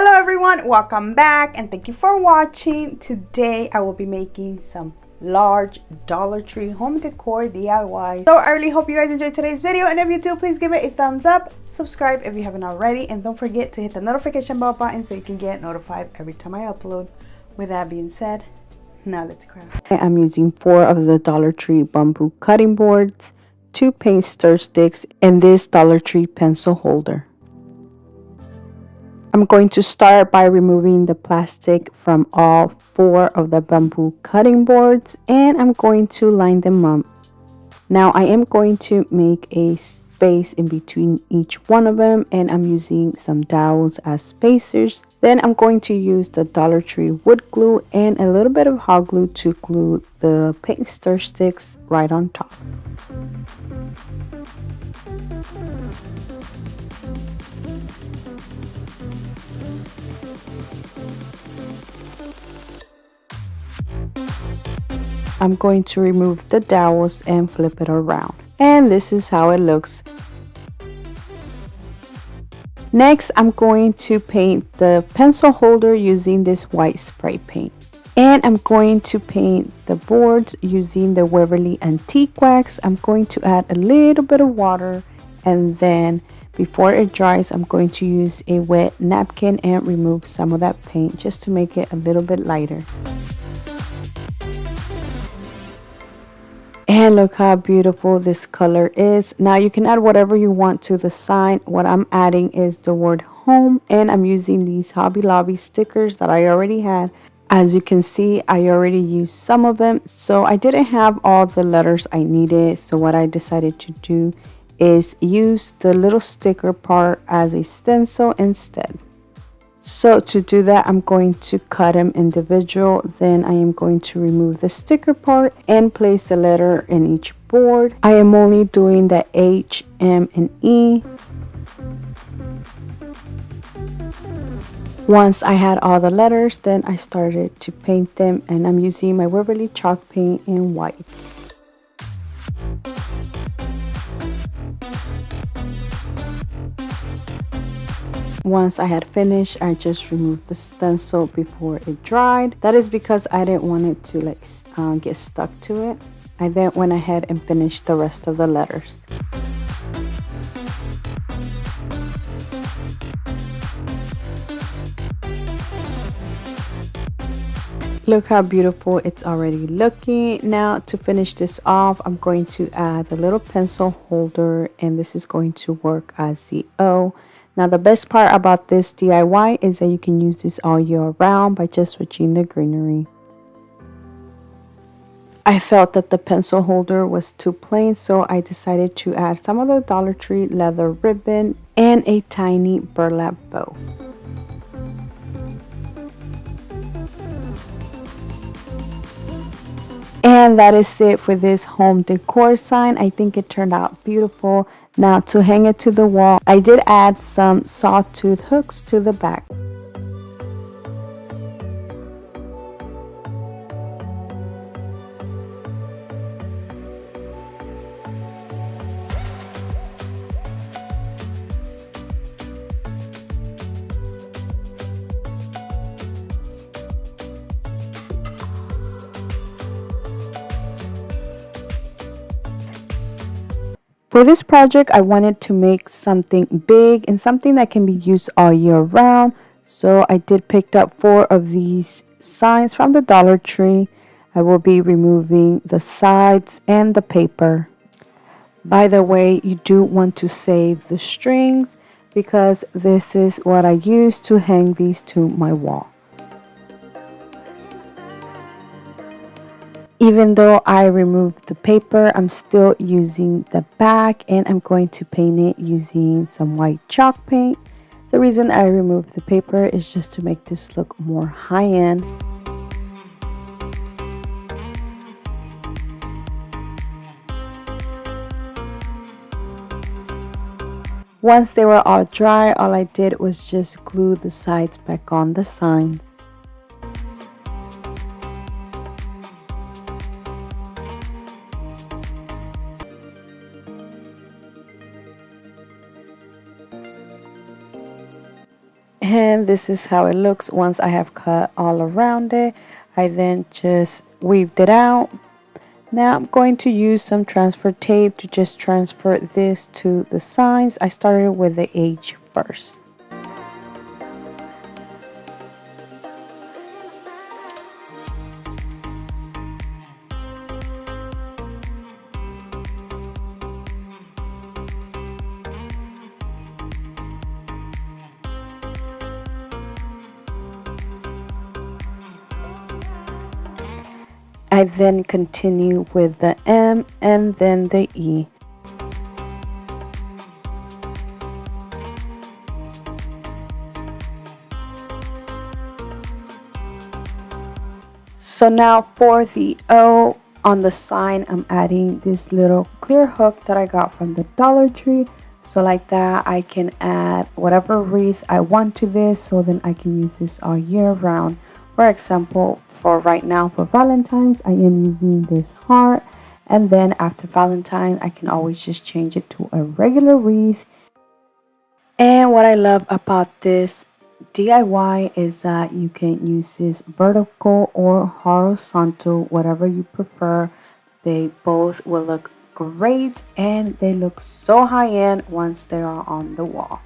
Hello everyone, welcome back and thank you for watching. Today I will be making some large Dollar Tree home decor DIYs. So I really hope you guys enjoyed today's video, and if you do, please give it a thumbs up, subscribe if you haven't already, and don't forget to hit the notification bell button so you can get notified every time I upload. With that being said, now let's craft. I'm using 4 of the Dollar Tree bamboo cutting boards, 2 paint stir sticks, and this Dollar Tree pencil holder. I'm going to start by removing the plastic from all 4 of the bamboo cutting boards, and I'm going to line them up. Now I am going to make a space in between each one of them, and I'm using some dowels as spacers. Then I'm going to use the Dollar Tree wood glue and a little bit of hot glue to glue the paint stir sticks right on top. I'm going to remove the dowels and flip it around. And this is how it looks. Next, I'm going to paint the pencil holder using this white spray paint. And I'm going to paint the boards using the Waverly Antique Wax. I'm going to add a little bit of water, and then before it dries, I'm going to use a wet napkin and remove some of that paint just to make it a little bit lighter. And look how beautiful this color is. Now you can add whatever you want to the sign. What I'm adding is the word home, and I'm using these Hobby Lobby stickers that I already had. As you can see, I already used some of them, so I didn't have all the letters I needed. So what I decided to do is use the little sticker part as a stencil instead. So to do that, I'm going to cut them individual. Then I am going to remove the sticker part and place the letter in each board. I am only doing the H, M, and E. Once I had all the letters, then I started to paint them, and I'm using my Waverly chalk paint in white. Once I had finished, I just removed the stencil before it dried. That is because I didn't want it to get stuck to it. I then went ahead and finished the rest of the letters. Look how beautiful it's already looking. Now to finish this off, I'm going to add the little pencil holder, and this is going to work as the O. Now the best part about this DIY is that you can use this all year round by just switching the greenery. I felt that the pencil holder was too plain, so I decided to add some of the Dollar Tree leather ribbon and a tiny burlap bow. And that is it for this home decor sign. I think it turned out beautiful. Now to hang it to the wall, I did add some sawtooth hooks to the back. For this project, I wanted to make something big and something that can be used all year round. So I did pick up 4 of these signs from the Dollar Tree. I will be removing the sides and the paper. By the way, you do want to save the strings because this is what I use to hang these to my wall. Even though I removed the paper, I'm still using the back, and I'm going to paint it using some white chalk paint. The reason I removed the paper is just to make this look more high-end. Once they were all dry, all I did was just glue the sides back on the signs. And this is how it looks once I have cut all around it. I then just weaved it out. Now I'm going to use some transfer tape to just transfer this to the signs. I started with the H first. I then continue with the M and then the E. So now for the O on the sign, I'm adding this little clear hook that I got from the Dollar Tree. So like that, I can add whatever wreath I want to this, so then I can use this all year round. For example, for right now for Valentine's, I am using this heart, and then after Valentine I can always just change it to a regular wreath. And what I love about this DIY is that you can use this vertical or horizontal, whatever you prefer. They both will look great and they look so high-end once they are on the wall.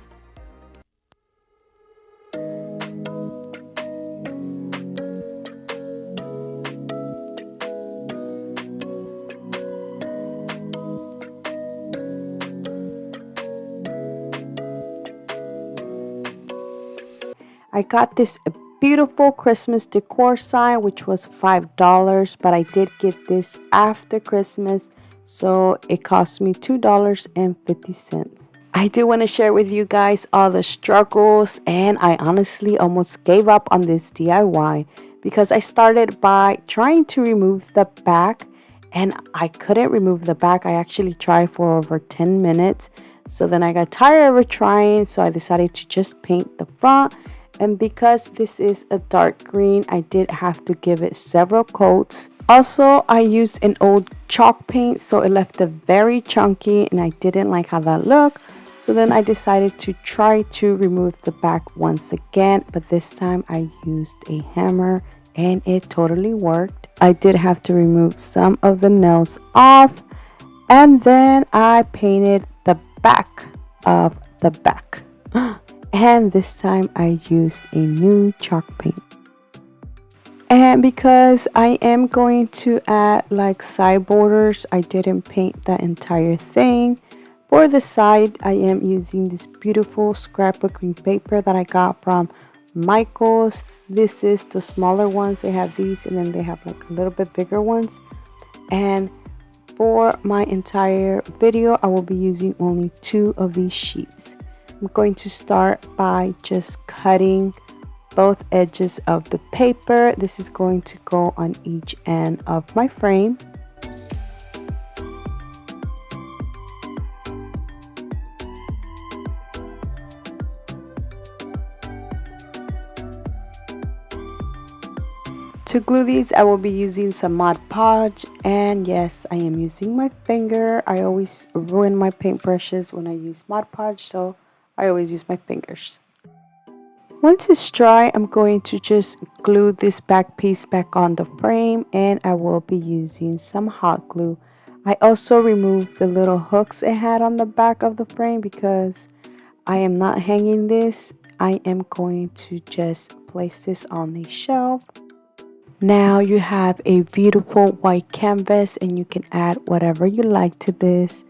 I got this beautiful Christmas decor sign, which was $5, but I did get this after Christmas, so it cost me $2.50. I do want to share with you guys all the struggles, and I honestly almost gave up on this DIY because I started by trying to remove the back, and I couldn't remove the back. I actually tried for over 10 minutes, so then I got tired of trying, so I decided to just paint the front. And because this is a dark green, I did have to give it several coats. Also, I used an old chalk paint, so it left it very chunky and I didn't like how that looked. So then I decided to try to remove the back once again, but this time I used a hammer and it totally worked. I did have to remove some of the nails off, and then I painted the back of the back. And this time I used a new chalk paint. And because I am going to add like side borders, I didn't paint the entire thing. For the side, I am using this beautiful scrapbooking paper that I got from Michael's. This is the smaller ones. They have these and then they have like a little bit bigger ones. And for my entire video, I will be using only 2 of these sheets. I'm going to start by just cutting both edges of the paper. This is going to go on each end of my frame. To glue these, I will be using some Mod Podge, and yes, I am using my finger. I always ruin my paintbrushes when I use Mod Podge, so I always use my fingers. Once it's dry, I'm going to just glue this back piece back on the frame, and I will be using some hot glue. I also removed the little hooks it had on the back of the frame because I am not hanging this. I am going to just place this on the shelf. Now you have a beautiful white canvas and you can add whatever you like to this.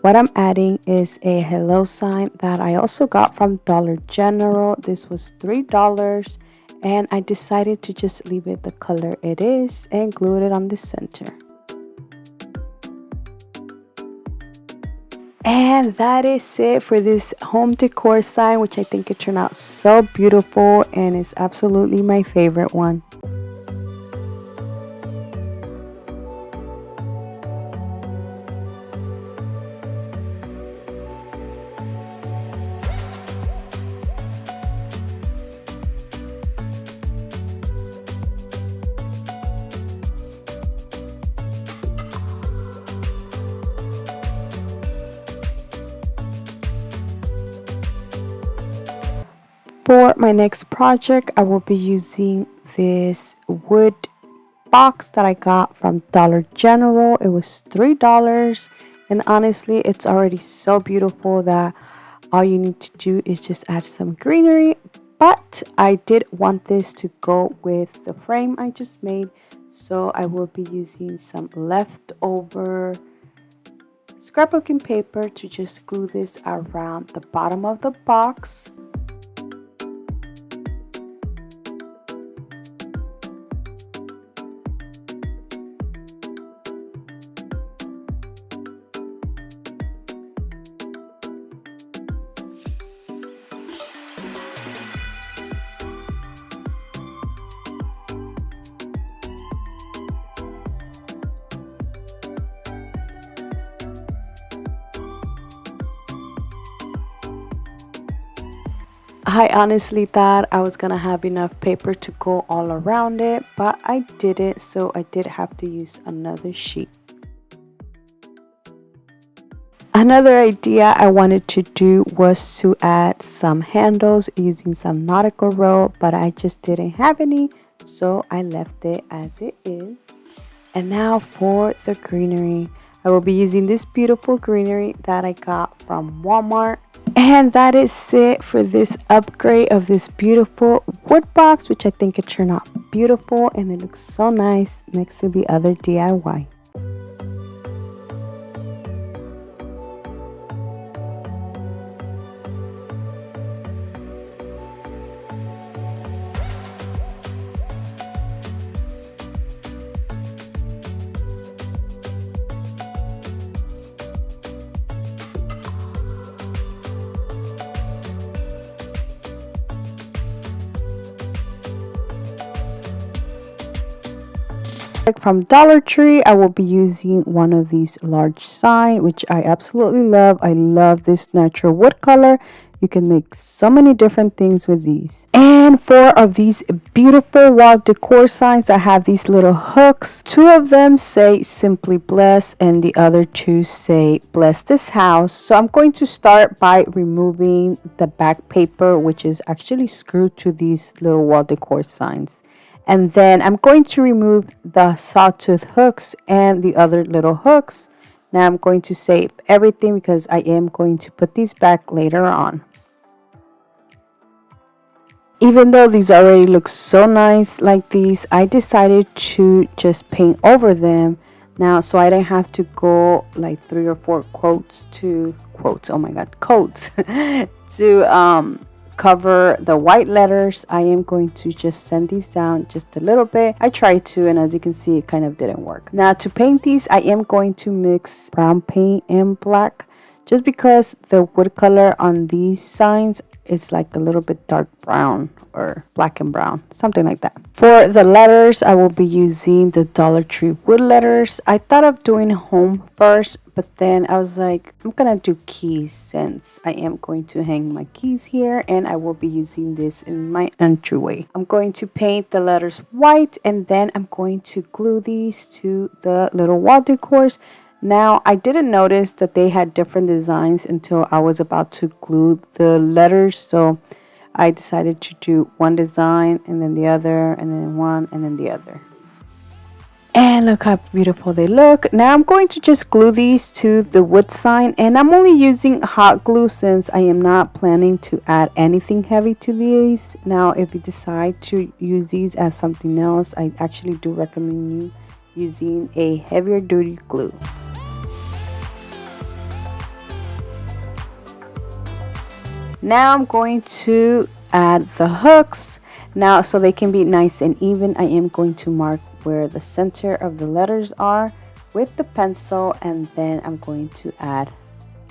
What I'm adding is a hello sign that I also got from Dollar General. This was $3 and I decided to just leave it the color it is and glue it on the center. And that is it for this home decor sign, which I think it turned out so beautiful and is absolutely my favorite one. For my next project, I will be using this wood box that I got from Dollar General. It was $3, and honestly, it's already so beautiful that all you need to do is just add some greenery. But I did want this to go with the frame I just made, so I will be using some leftover scrapbooking paper to just glue this around the bottom of the box. I honestly thought I was gonna have enough paper to go all around it, but I didn't, so I did have to use another sheet. Another idea I wanted to do was to add some handles using some nautical rope, but I just didn't have any, so I left it as it is. And now for the greenery. I will be using this beautiful greenery that I got from Walmart. And that is it for this upgrade of this beautiful wood box, which I think it turned out beautiful and it looks so nice next to the other DIY. From Dollar Tree, I will be using one of these large sign, which I absolutely love. I love this natural wood color. You can make so many different things with these. And 4 of these beautiful wall decor signs that have these little hooks. 2 of them say simply bless and the other 2 say bless this house. So I'm going to start by removing the back paper, which is actually screwed to these little wall decor signs. And then I'm going to remove the sawtooth hooks and the other little hooks. Now I'm going to save everything because I am going to put these back later on. Even though these already look so nice like these, I decided to just paint over them now so I didn't have to go like 3 or 4 coats to cover the white letters. I am going to just sand these down just a little bit. I tried to, and as you can see, it kind of didn't work. Now to paint these, I am going to mix brown paint and black just because the wood color on these signs is like a little bit dark brown or black and brown, something like that. For the letters, I will be using the Dollar Tree wood letters. I thought of doing home first, but then I was like, I'm gonna do keys since I am going to hang my keys here, and I will be using this in my entryway. I'm going to paint the letters white, and then I'm going to glue these to the little wall decors. Now, I didn't notice that they had different designs until I was about to glue the letters, so I decided to do one design and then the other and then one and then the other. And look how beautiful they look. Now I'm going to just glue these to the wood sign, and I'm only using hot glue since I am not planning to add anything heavy to these. Now if you decide to use these as something else, I actually do recommend you using a heavier duty glue. Now I'm going to add the hooks. Now so they can be nice and even, I am going to mark where the center of the letters are with the pencil, and then I'm going to add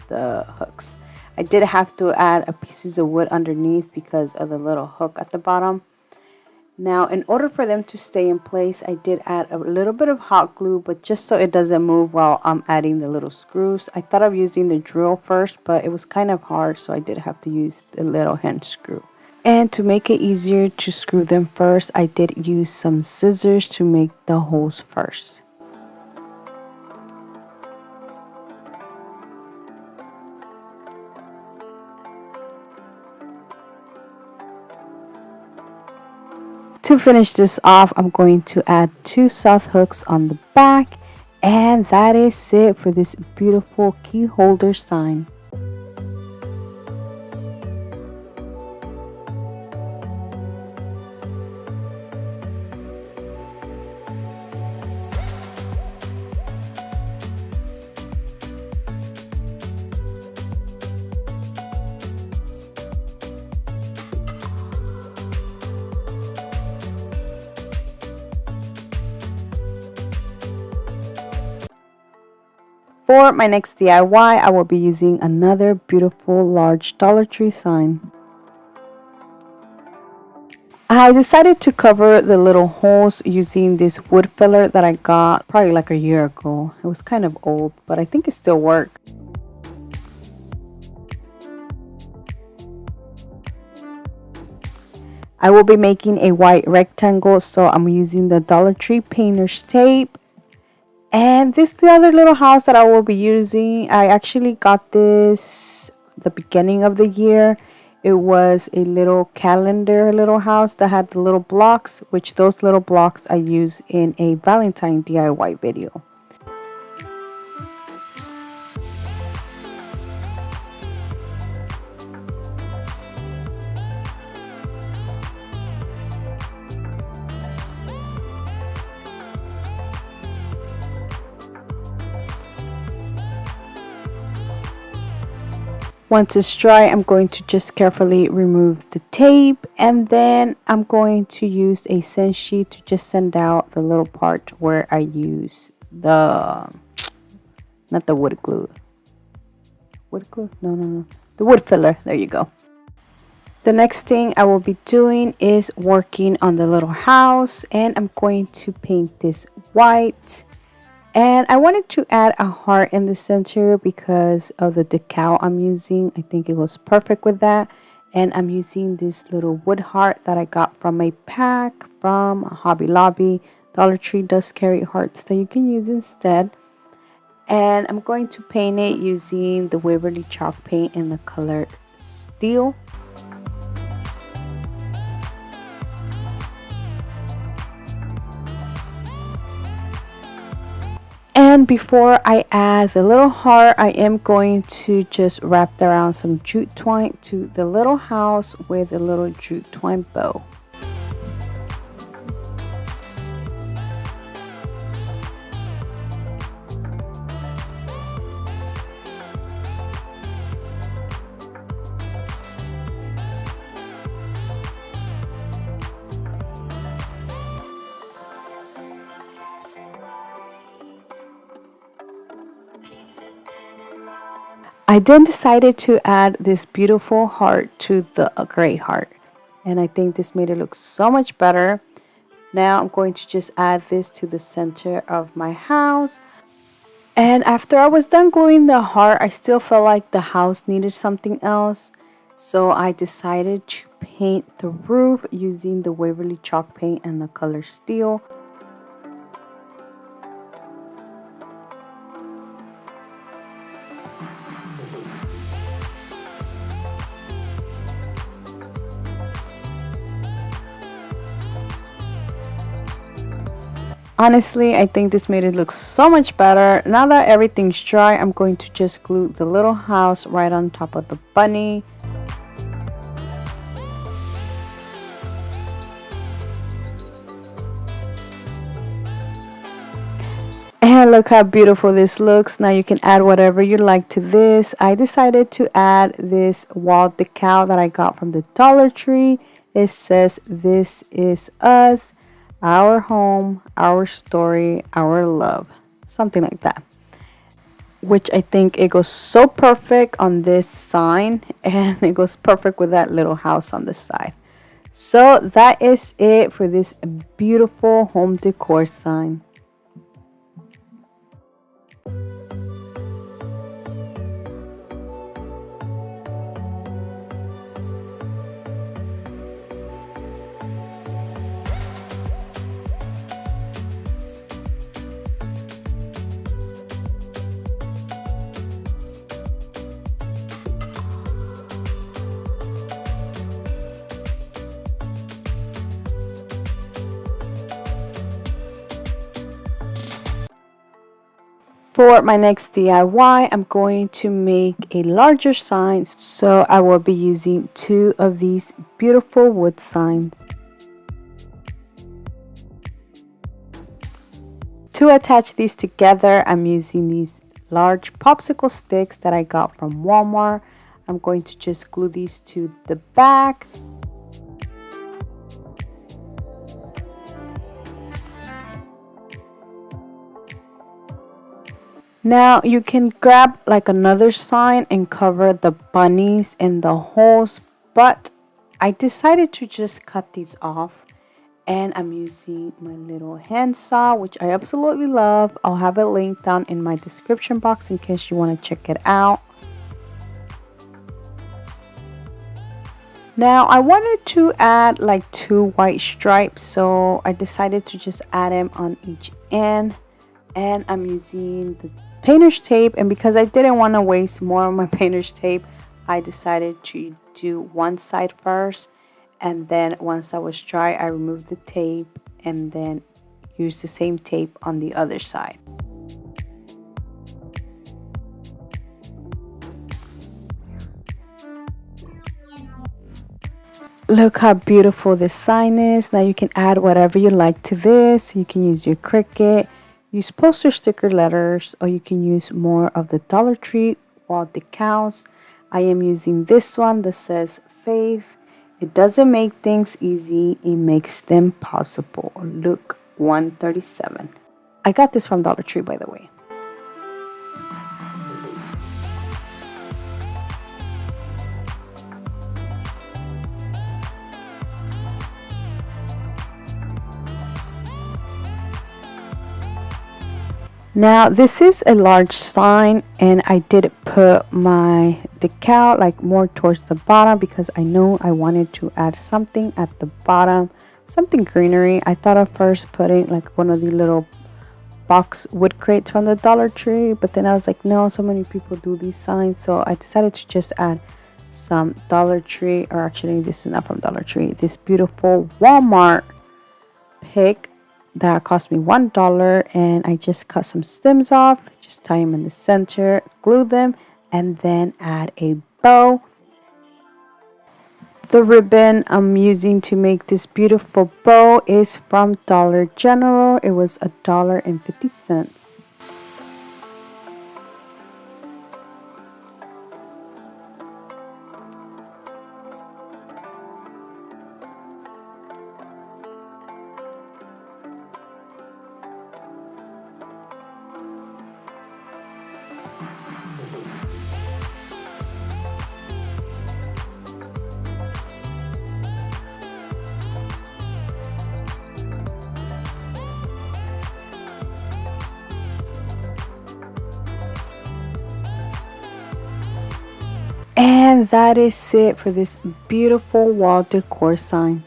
the hooks. I did have to add a pieces of wood underneath because of the little hook at the bottom. Now in order for them to stay in place, I did add a little bit of hot glue, but just so it doesn't move while I'm adding the little screws. I thought of using the drill first, but it was kind of hard, so I did have to use the little hand screw. And to make it easier to screw them first, I did use some scissors to make the holes first. To finish this off, I'm going to add 2 soft hooks on the back, and that is it for this beautiful key holder sign. For my next DIY, I will be using another beautiful large Dollar Tree sign. I decided to cover the little holes using this wood filler that I got probably like a year ago. It was kind of old, but I think it still works. I will be making a white rectangle, so I'm using the Dollar Tree painter's tape. And this is the other little house that I will be using. I actually got this the beginning of the year. It was a little calendar little house that had the little blocks, which those little blocks I used in a Valentine DIY video. Once it's dry, I'm going to just carefully remove the tape, and then I'm going to use a sand sheet to just sand out the little part where I use the, not the wood glue. Wood glue? No. The wood filler. There you go. The next thing I will be doing is working on the little house, and I'm going to paint this white. And I wanted to add a heart in the center because of the decal I'm using. I think it was perfect with that. And I'm using this little wood heart that I got from a pack from Hobby Lobby. Dollar Tree does carry hearts that you can use instead. And I'm going to paint it using the Waverly chalk paint in the color Steel. And before I add the little heart, I am going to just wrap around some jute twine to the little house with a little jute twine bow. I then decided to add this beautiful heart to the gray heart, and I think this made it look so much better. Now I'm going to just add this to the center of my house. And after I was done gluing the heart, I still felt like the house needed something else, so I decided to paint the roof using the Waverly chalk paint and the color Steel. Honestly, I think this made it look so much better. Now that everything's dry, I'm going to just glue the little house right on top of the bunny. And look how beautiful this looks. Now you can add whatever you like to this. I decided to add this wall decal that I got from the Dollar Tree. It says, "This is us. Our home, our story, our love," something like that, which I think it goes so perfect on this sign, and it goes perfect with that little house on the side. So that is it for this beautiful home decor sign. For my next DIY, I'm going to make a larger sign, so I will be using 2 of these beautiful wood signs. To attach these together, I'm using these large popsicle sticks that I got from Walmart. I'm going to just glue these to the back. Now you can grab like another sign and cover the bunnies and the holes, but I decided to just cut these off. And I'm using my little handsaw, which I absolutely love. I'll have it linked down in my description box in case you want to check it out. Now I wanted to add like 2 white stripes, so I decided to just add them on each end. And I'm using the painter's tape, and because I didn't want to waste more of my painter's tape, I decided to do one side first. And then once that was dry, I removed the tape and then used the same tape on the other side. Look how beautiful this sign is. Now you can add whatever you like to this. You can use your Cricut, use poster sticker letters, or you can use more of the Dollar Tree wall decals. I am using this one that says Faith. It doesn't make things easy, it makes them possible. Look, 137. I got this from Dollar Tree, by the way. Now this is a large sign, and I did put my decal like more towards the bottom because I know I wanted to add something at the bottom, something greenery. I thought of first putting like one of the little box wood crates from the Dollar Tree, but then I was like, no, so many people do these signs, so I decided to just add some Dollar Tree, or actually this is not from Dollar Tree, this beautiful Walmart pick that cost me $1, and I just cut some stems off, just tie them in the center, glue them, and then add a bow. The ribbon I'm using to make this beautiful bow is from Dollar General. It was $1.50. And that is it for this beautiful wall decor sign.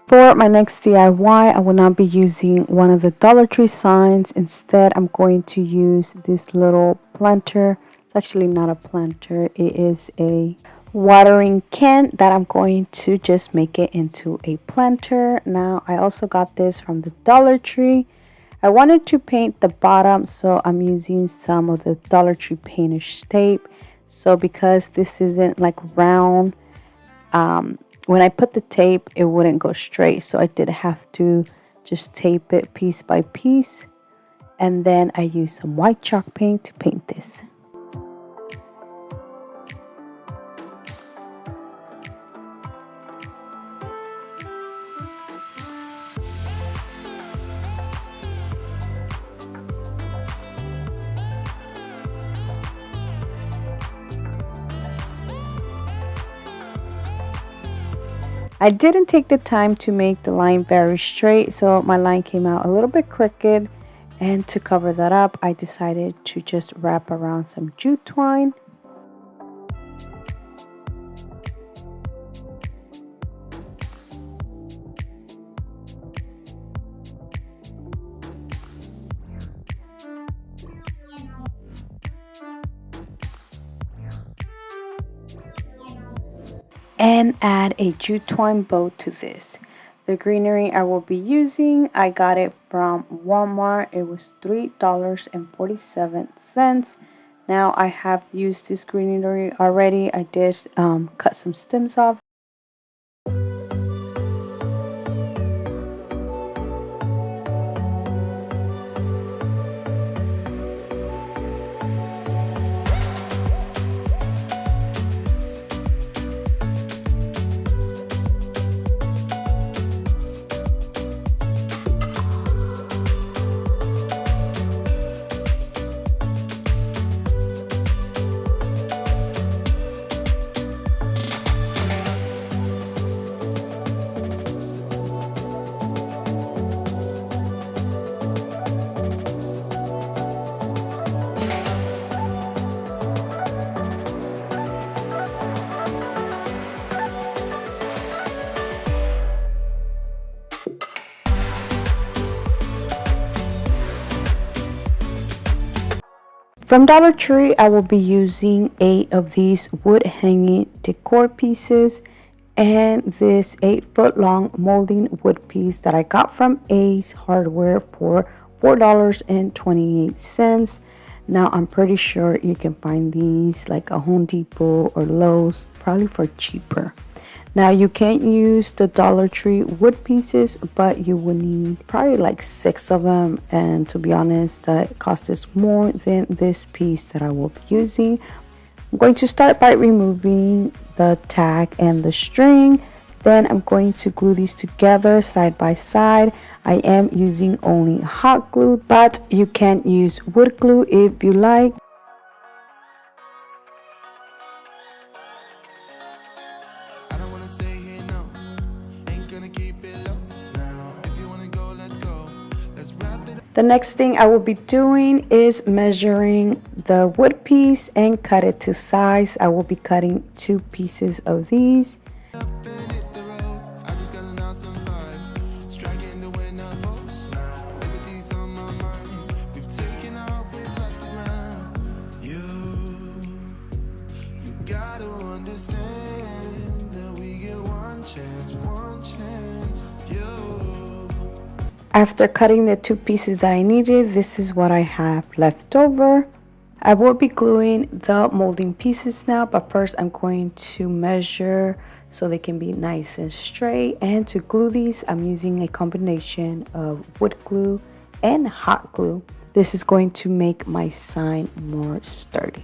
For my next DIY, I will not be using one of the Dollar Tree signs. Instead, I'm going to use this little planter. It's actually not a planter. It is a watering can that I'm going to just make it into a planter. Now, I also got this from the Dollar Tree. I wanted to paint the bottom, so I'm using some of the Dollar Tree painter's tape. So because this isn't like round, when I put the tape, it wouldn't go straight, so I did have to just tape it piece by piece. And then I used some white chalk paint to paint this. I didn't take the time to make the line very straight, so my line came out a little bit crooked. And to cover that up, I decided to just wrap around some jute twine. And add a jute twine bow to this. The greenery I will be using, I got it from Walmart. It was $3.47. Now I have used this greenery already. I did cut some stems off. From Dollar Tree, I will be using 8 of these wood hanging decor pieces and this 8-foot long molding wood piece that I got from Ace Hardware for $4.28. Now I'm pretty sure you can find these like a Home Depot or Lowe's, probably for cheaper. Now you can't use the Dollar Tree wood pieces, but you will need probably like 6 of them, and to be honest, that cost us more than this piece that I will be using. I'm going to start by removing the tag and the string. Then I'm going to glue these together side by side. I am using only hot glue, but you can use wood glue if you like. The next thing I will be doing is measuring the wood piece and cut it to size. I will be cutting 2 pieces of these. After cutting the 2 pieces that I needed, this is what I have left over. I will be gluing the molding pieces now, but first I'm going to measure so they can be nice and straight. And to glue these, I'm using a combination of wood glue and hot glue. This is going to make my sign more sturdy.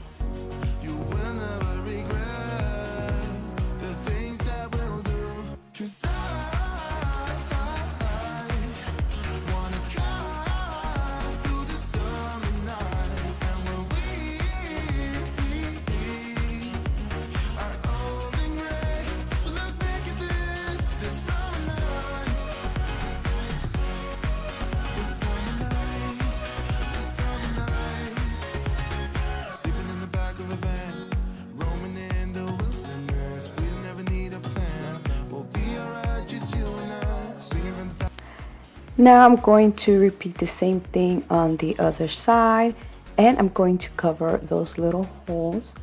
Now I'm going to repeat the same thing on the other side, and I'm going to cover those little holes.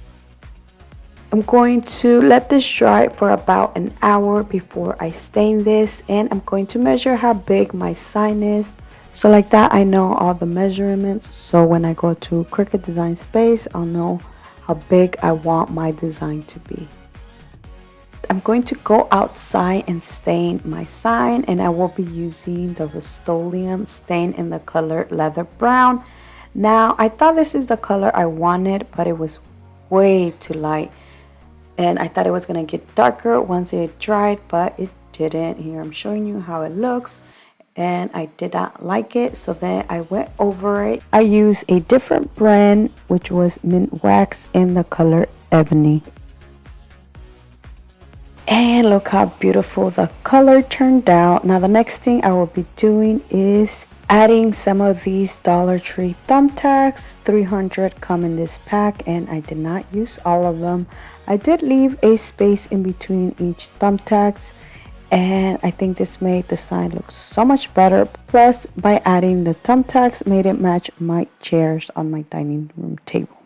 I'm going to let this dry for about an hour before I stain this, and I'm going to measure how big my sign is. So like that, I know all the measurements, so when I go to Cricut Design Space, I'll know how big I want my design to be. I'm going to go outside and stain my sign, and I will be using the Rust-Oleum stain in the color Leather Brown. Now, I thought this is the color I wanted, but it was way too light. And I thought it was going to get darker once it dried, but it didn't. Here, I'm showing you how it looks. And I did not like it, so then I went over it. I used a different brand, which was Mint Wax in the color Ebony. And look how beautiful the color turned out. Now the next thing I will be doing is adding some of these Dollar Tree thumbtacks. 300 come in this pack and I did not use all of them. I did leave a space in between each thumbtacks, and I think this made the sign look so much better. Plus, by adding the thumbtacks, made it match my chairs on my dining room table.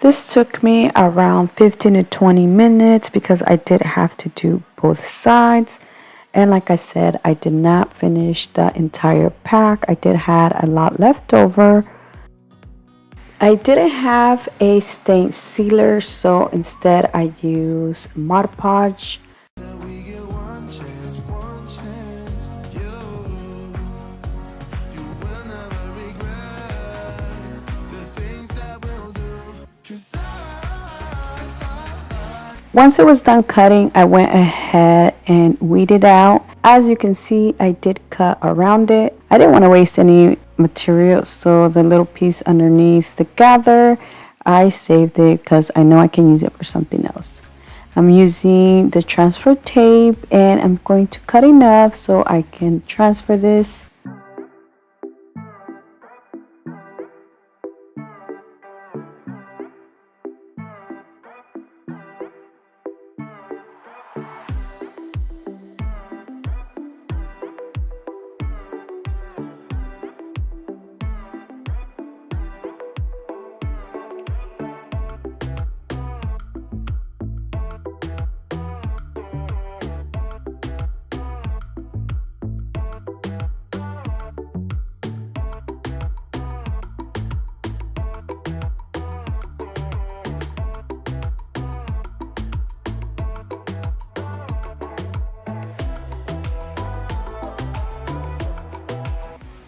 This took me around 15 to 20 minutes because I did have to do both sides. And like I said, I did not finish the entire pack. I did had a lot left over. I didn't have a stain sealer, so instead I used Mod Podge. Once it was done cutting, I went ahead and weeded out. As you can see, I did cut around it. I didn't want to waste any material, so the little piece underneath the gather, I saved it because I know I can use it for something else. I'm using the transfer tape and I'm going to cut enough so I can transfer this.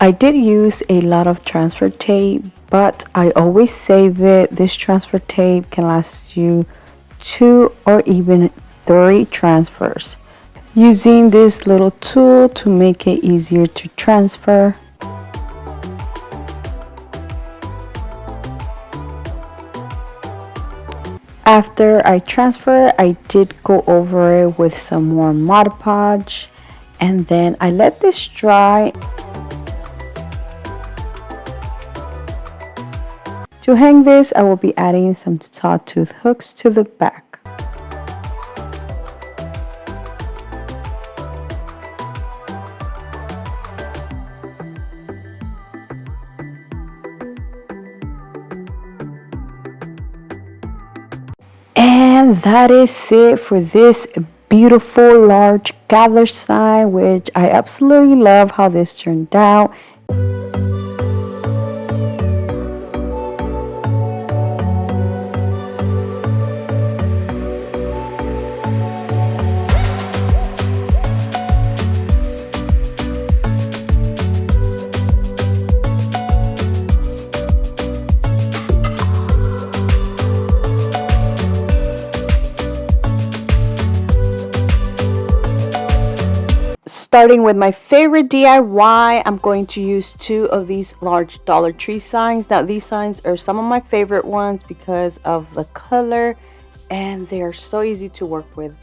I did use a lot of transfer tape, but I always save it. This transfer tape can last you 2 or even 3 transfers. Using this little tool to make it easier to transfer. After I transfer, I did go over it with some more Mod Podge, and then I let this dry. To hang this, I will be adding some sawtooth hooks to the back. And that is it for this beautiful large gather sign, which I absolutely love how this turned out. Starting with my favorite DIY, I'm going to use 2 of these large Dollar Tree signs. Now these signs are some of my favorite ones because of the color and they are so easy to work with.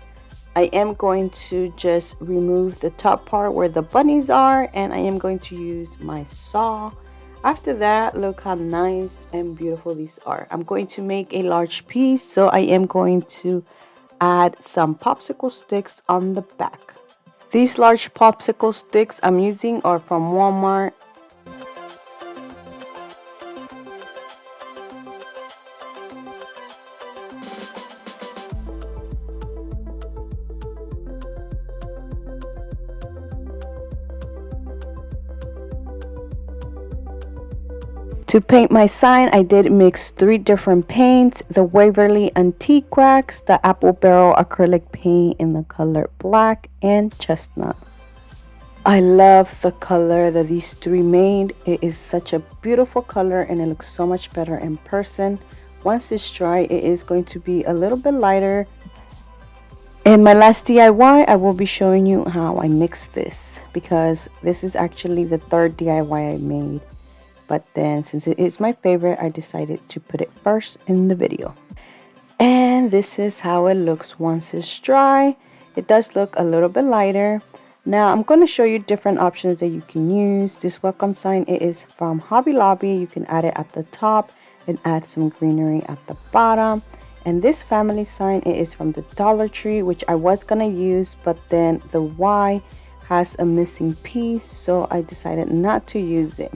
I am going to just remove the top part where the bunnies are, and I am going to use my saw. After that, look how nice and beautiful these are. I'm going to make a large piece, so I am going to add some popsicle sticks on the back. These large popsicle sticks I'm using are from Walmart. To paint my sign, I did mix 3 different paints: the Waverly Antique Wax, the Apple Barrel acrylic paint in the color black, and chestnut. I love the color that these 3 made. It is such a beautiful color and it looks so much better in person. Once it's dry, it is going to be a little bit lighter. In my last DIY, I will be showing you how I mix this, because this is actually the third DIY I made. But then since it is my favorite, I decided to put it first in the video. And this is how it looks once it's dry. It does look a little bit lighter. Now I'm going to show you different options that you can use. This welcome sign, it is from Hobby Lobby. You can add it at the top and add some greenery at the bottom. And this family sign, it is from the Dollar Tree, which I was going to use, but then the Y has a missing piece, so I decided not to use it.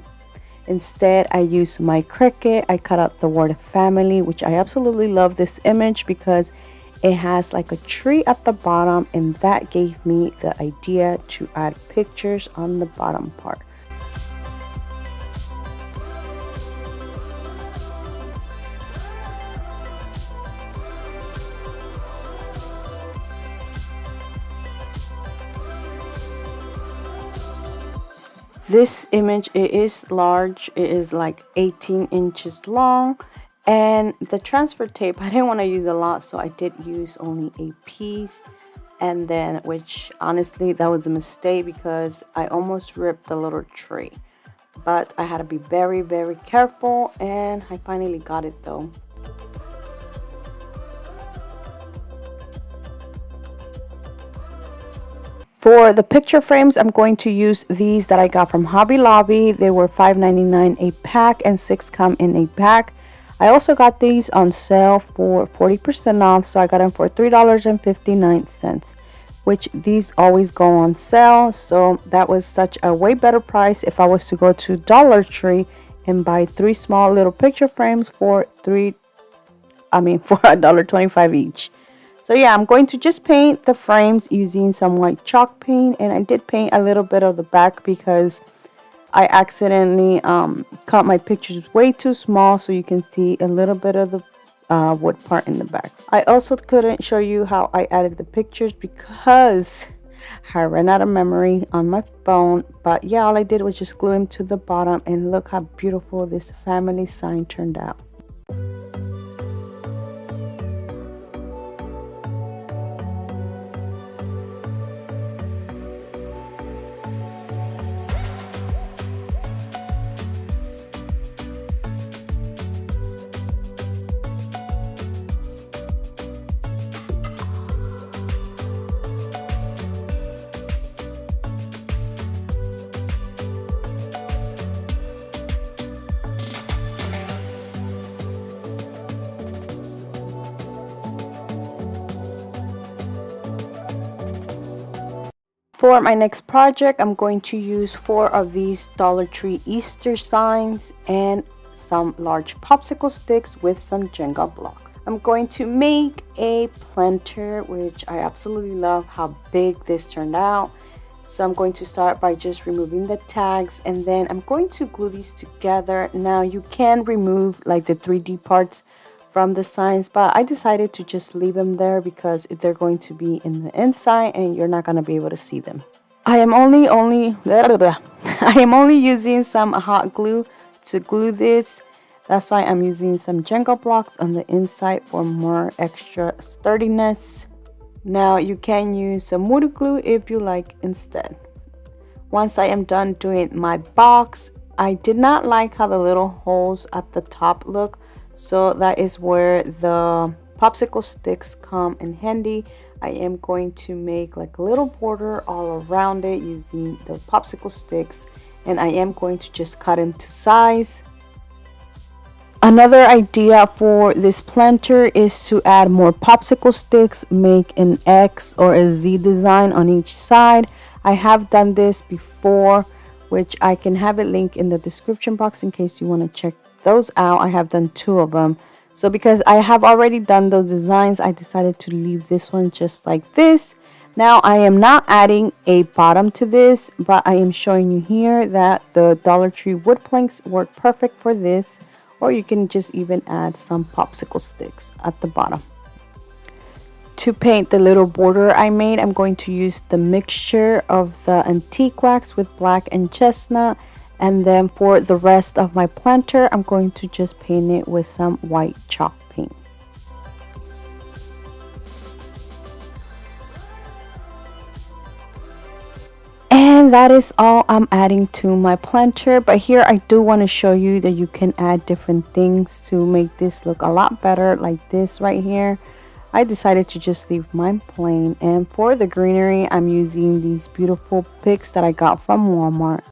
Instead, I used my Cricut. I cut out the word family, which I absolutely love this image because it has like a tree at the bottom, and that gave me the idea to add pictures on the bottom part. This image, it is large. It is like 18 inches long. And the transfer tape, I didn't want to use a lot, so I did use only a piece. And then, which honestly, that was a mistake because I almost ripped the little tree. But I had to be very, very careful, and I finally got it though. For the picture frames, I'm going to use these that I got from Hobby Lobby. They were $5.99 a pack, and 6 come in a pack. I also got these on sale for 40% off, so I got them for $3.59, which these always go on sale. So that was such a way better price if I was to go to Dollar Tree and buy 3 small little picture frames for $1.25 each. So yeah, I'm going to just paint the frames using some white chalk paint, and I did paint a little bit of the back because I accidentally cut my pictures way too small, so you can see a little bit of the wood part in the back. I also couldn't show you how I added the pictures because I ran out of memory on my phone. But yeah, all I did was just glue them to the bottom, and look how beautiful this family sign turned out. For my next project, I'm going to use 4 of these Dollar Tree Easter signs and some large popsicle sticks with some Jenga blocks. I'm going to make a planter, which I absolutely love how big this turned out. So I'm going to start by just removing the tags, and then I'm going to glue these together. Now you can remove like the 3D parts from the signs, but I decided to just leave them there because they're going to be in the inside and you're not going to be able to see them. I am only using some hot glue to glue this. That's why I'm using some Jenga blocks on the inside for more extra sturdiness. Now you can use some wood glue if you like instead. Once I am done doing my box, I did not like how the little holes at the top look. So that is where the popsicle sticks come in handy. I am going to make like a little border all around it using the popsicle sticks, and I am going to just cut them to size. Another idea for this planter is to add more popsicle sticks, make an X or a Z design on each side. I have done this before, which I can have it linked in the description box in case you want to check those out. I have done 2 of them. So because I have already done those designs, I decided to leave this one just like this. Now I am not adding a bottom to this, but I am showing you here that the Dollar Tree wood planks work perfect for this, or you can just even add some popsicle sticks at the bottom. To paint the little border I made, I'm going to use the mixture of the antique wax with black and chestnut. And then for the rest of my planter, I'm going to just paint it with some white chalk paint. And that is all I'm adding to my planter. But here I do want to show you that you can add different things to make this look a lot better, like this right here. I decided to just leave mine plain, and for the greenery I'm using these beautiful picks that I got from Walmart.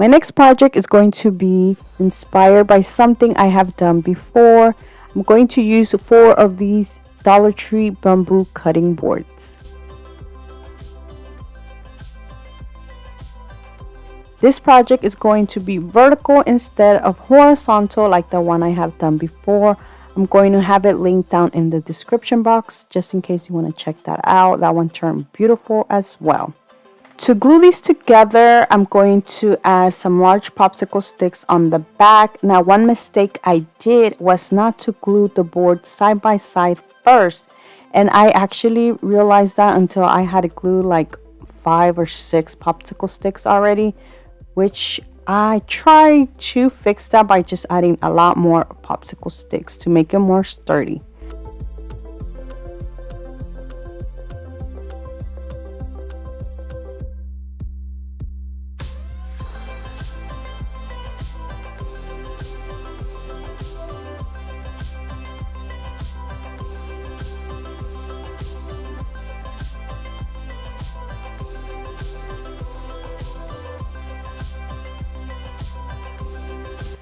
My next project is going to be inspired by something I have done before. I'm going to use 4 of these Dollar Tree bamboo cutting boards. This project is going to be vertical instead of horizontal like the one I have done before. I'm going to have it linked down in the description box just in case you want to check that out. That one turned beautiful as well. To glue these together, I'm going to add some large popsicle sticks on the back. Now, one mistake I did was not to glue the board side by side first. And I actually realized that until I had to glue like 5 or 6 popsicle sticks already, which I tried to fix that by just adding a lot more popsicle sticks to make it more sturdy.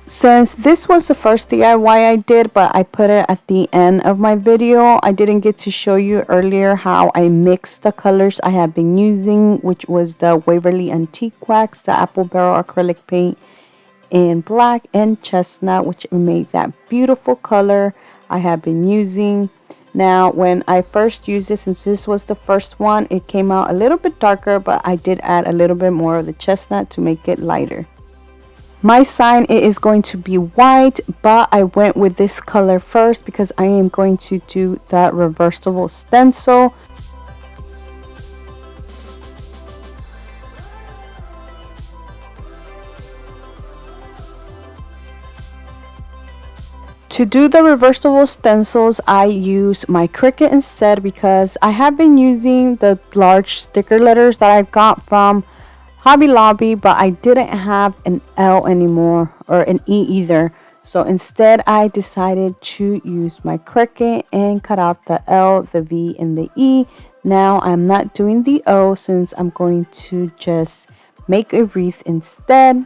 Since this was the first DIY I did, but I put it at the end of my video, I didn't get to show you earlier how I mixed the colors I have been using, which was the Waverly Antique Wax, the Apple Barrel Acrylic Paint in black, and chestnut, which made that beautiful color I have been using. Now, when I first used this, since this was the first one, it came out a little bit darker, but I did add a little bit more of the chestnut to make it lighter. My sign, it is going to be white, but I went with this color first because I am going to do that reversible stencil. To do the reversible stencils, I use my Cricut instead because I have been using the large sticker letters that I got from Hobby Lobby, but I didn't have an L anymore, or an E either. So instead I decided to use my Cricut and cut out the L, the V, and the E. Now I'm not doing the O since I'm going to just make a wreath instead.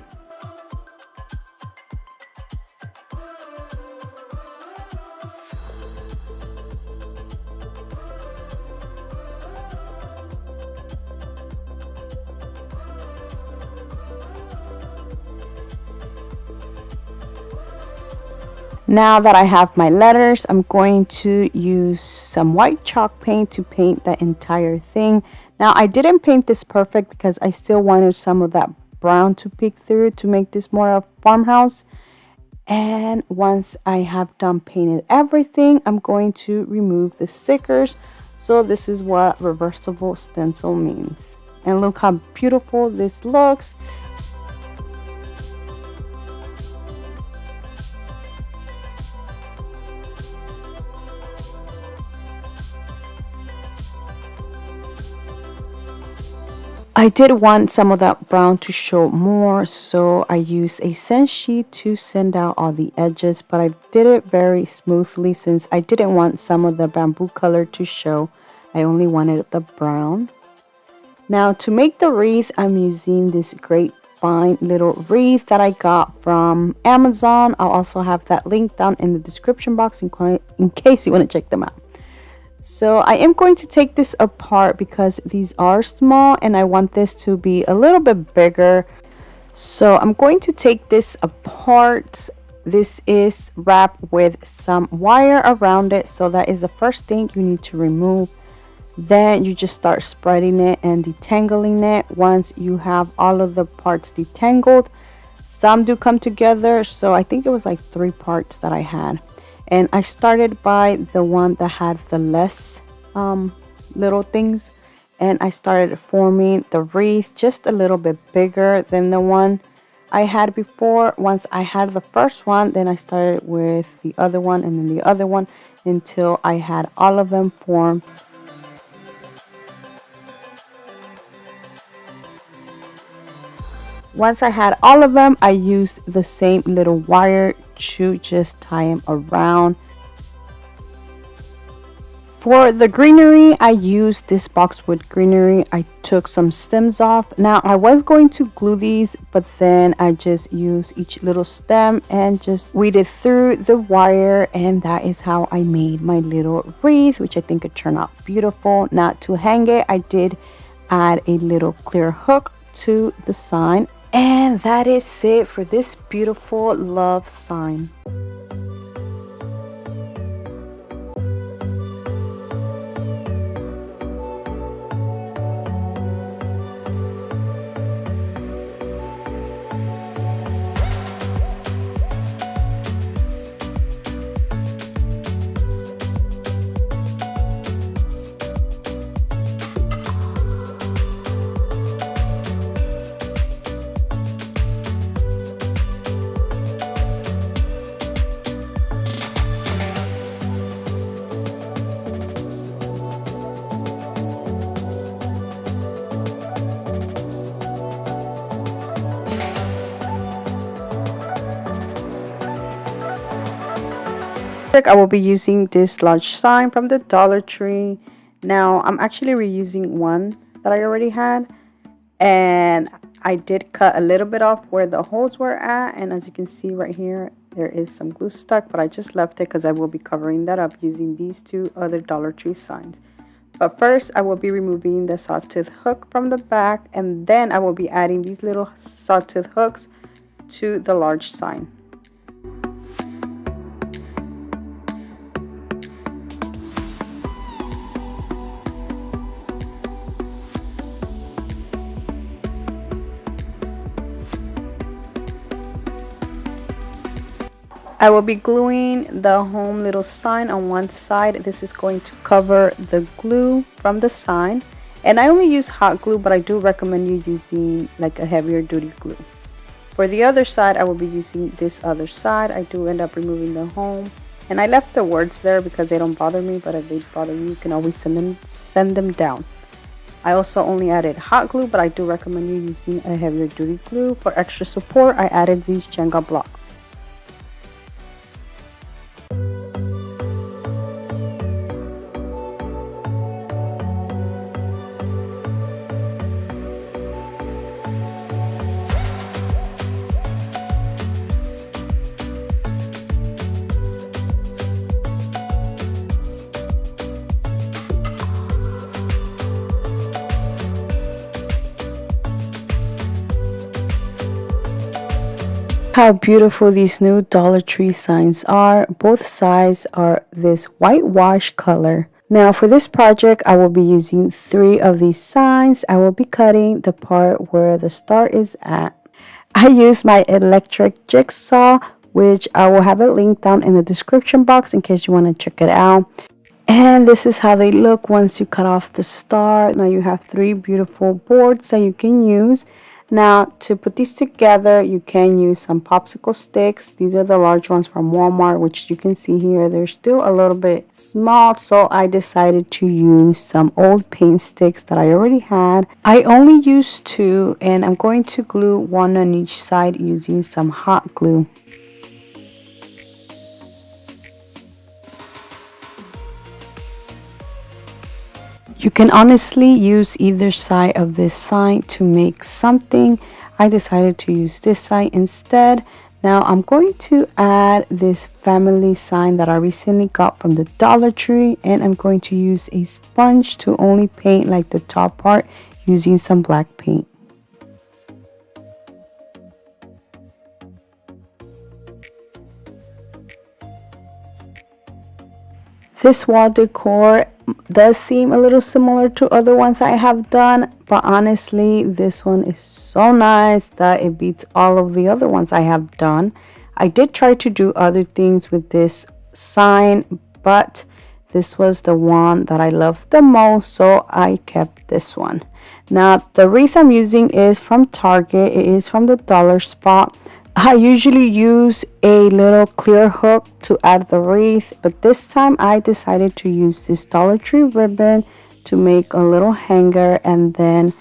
Now that I have my letters, I'm going to use some white chalk paint to paint the entire thing. Now, I didn't paint this perfect because I still wanted some of that brown to peek through to make this more of a farmhouse. And once I have done painted everything, I'm going to remove the stickers. So this is what reversible stencil means. And look how beautiful this looks. I did want some of that brown to show more, so I used a scent sheet to sand out all the edges, but I did it very smoothly since I didn't want some of the bamboo color to show. I only wanted the brown. Now to make the wreath, I'm using this great fine little wreath that I got from Amazon. I'll also have that link down in the description box in case you want to check them out. So I am going to take this apart because these are small and I want this to be a little bit bigger. So I'm going to take this apart. This is wrapped with some wire around it. So that is the first thing you need to remove. Then you just start spreading it and detangling it. Once you have all of the parts detangled, some do come together, so I think it was like 3 parts that I had. And I started by the one that had the less little things, and I started forming the wreath just a little bit bigger than the one I had before. Once I had the first one, then I started with the other one and then the other one until I had all of them formed. Once I had all of them, I used the same little wire to just tie them around. For the greenery, I used this boxwood greenery. I took some stems off. Now, I was going to glue these, but then I just used each little stem and just weeded through the wire, and that is how I made my little wreath, which I think it turned out beautiful. Now, to hang it, I did add a little clear hook to the sign, and that is it for this beautiful love sign. I will be using this large sign from the Dollar Tree. Now I'm actually reusing one that I already had, and I did cut a little bit off where the holes were at, and as you can see right here, there is some glue stuck, but I just left it because I will be covering that up using these 2 other Dollar Tree signs. But first I will be removing the sawtooth hook from the back, and then I will be adding these little sawtooth hooks to the large sign. I will be gluing the home little sign on one side. This is going to cover the glue from the sign. And I only use hot glue, but I do recommend you using like a heavier duty glue. For the other side, I will be using this other side. I do end up removing the home. And I left the words there because they don't bother me, but if they bother you, you can always send them down. I also only added hot glue, but I do recommend you using a heavier duty glue. For extra support, I added these Jenga blocks. How beautiful these new Dollar Tree signs are. Both sides are this whitewash color. Now for this project, I will be using 3 of these signs. I will be cutting the part where the star is at. I use my electric jigsaw, which I will have it linked down in the description box in case you want to check it out. And this is how they look once you cut off the star. Now you have 3 beautiful boards that you can use. Now to put these together, you can use some popsicle sticks. These are the large ones from Walmart, which you can see here. They're still a little bit small, so I decided to use some old paint sticks that I already had. I only used 2, and I'm going to glue 1 on each side using some hot glue. You can honestly use either side of this sign to make something. I decided to use this side instead. Now I'm going to add this family sign that I recently got from the Dollar Tree, and I'm going to use a sponge to only paint like the top part using some black paint. This wall decor does seem a little similar to other ones I have done, but honestly this one is so nice that it beats all of the other ones I have done. I did try to do other things with this sign, but this was the one that I loved the most, so I kept this one. Now the wreath I'm using is from Target. It is from the dollar spot. I usually use a little clear hook to add the wreath, but this time I decided to use this Dollar Tree ribbon to make a little hanger, and then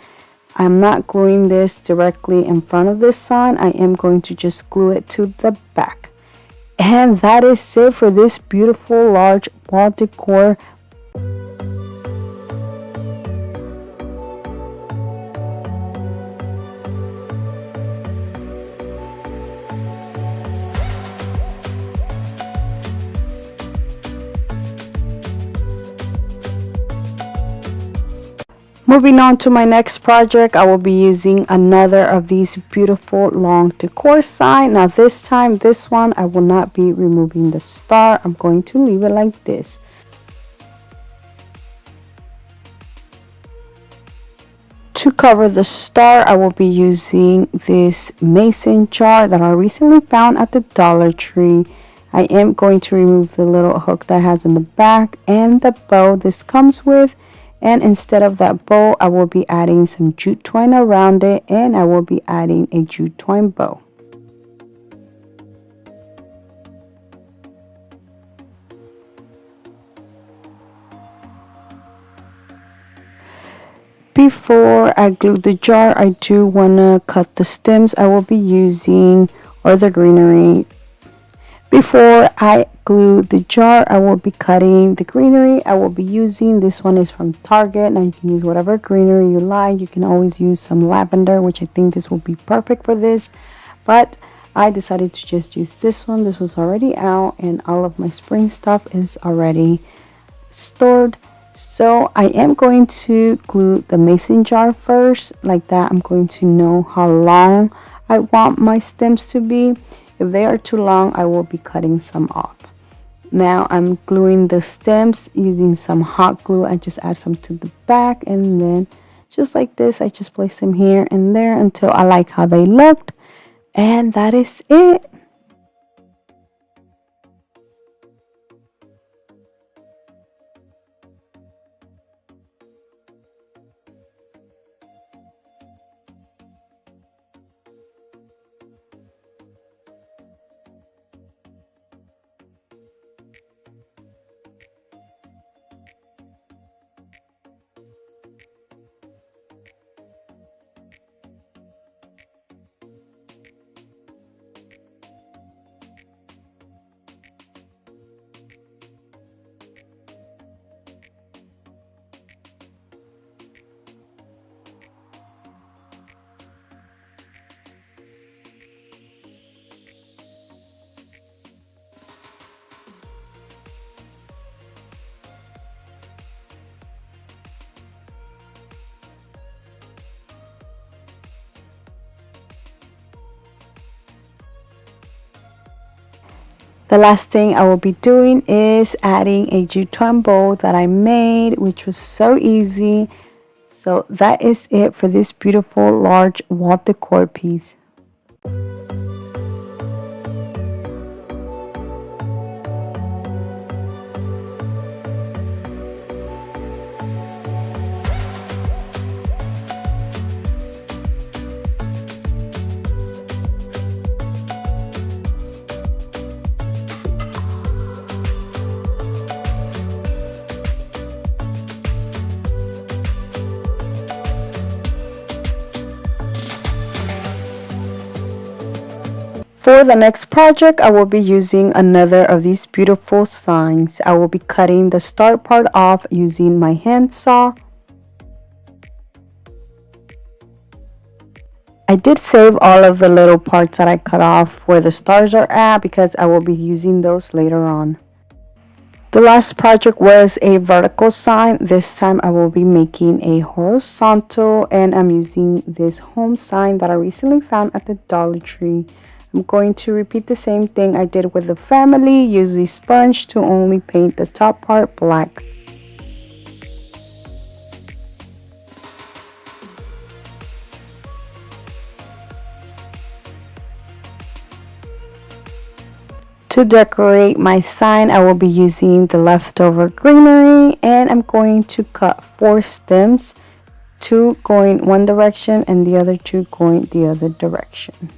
I'm not gluing this directly in front of this sign. I am going to just glue it to the back. And that is it for this beautiful large wall decor. Moving on to my next project, I will be using another of these beautiful long decor sign. Now this time, this one, I will not be removing the star. I'm going to leave it like this. To cover the star, I will be using this mason jar that I recently found at the Dollar Tree. I am going to remove the little hook that has in the back and the bow this comes with. And instead of that bow, I will be adding some jute twine around it, and I will be adding a jute twine bow. Before I glue the jar, I do want to cut the stems I will be using, or the greenery. Before I glue the jar, I will be cutting the greenery I will be using. This one is from Target. Now you can use whatever greenery you like. You can always use some lavender, which I think this will be perfect for this. But I decided to just use this one. This was already out and all of my spring stuff is already stored. So I am going to glue the mason jar first. Like that, I'm going to know how long I want my stems to be. If they are too long, I will be cutting some off. Now I'm gluing the stems using some hot glue. I just add some to the back, and then just like this, I just place them here and there until I like how they looked. And that is it. The last thing I will be doing is adding a jute twine bow that I made, which was so easy. So that is it for this beautiful large wall decor piece. For the next project, I will be using another of these beautiful signs. I will be cutting the start part off using my hand saw. I did save all of the little parts that I cut off where the stars are at because I will be using those later on. The last project was a vertical sign. This time I will be making a horizontal, and I'm using this home sign that I recently found at the Dollar Tree. I'm going to repeat the same thing I did with the family. Use a sponge to only paint the top part black. To decorate my sign, I will be using the leftover greenery, and I'm going to cut 4 stems, 2 going one direction and the other 2 going the other direction.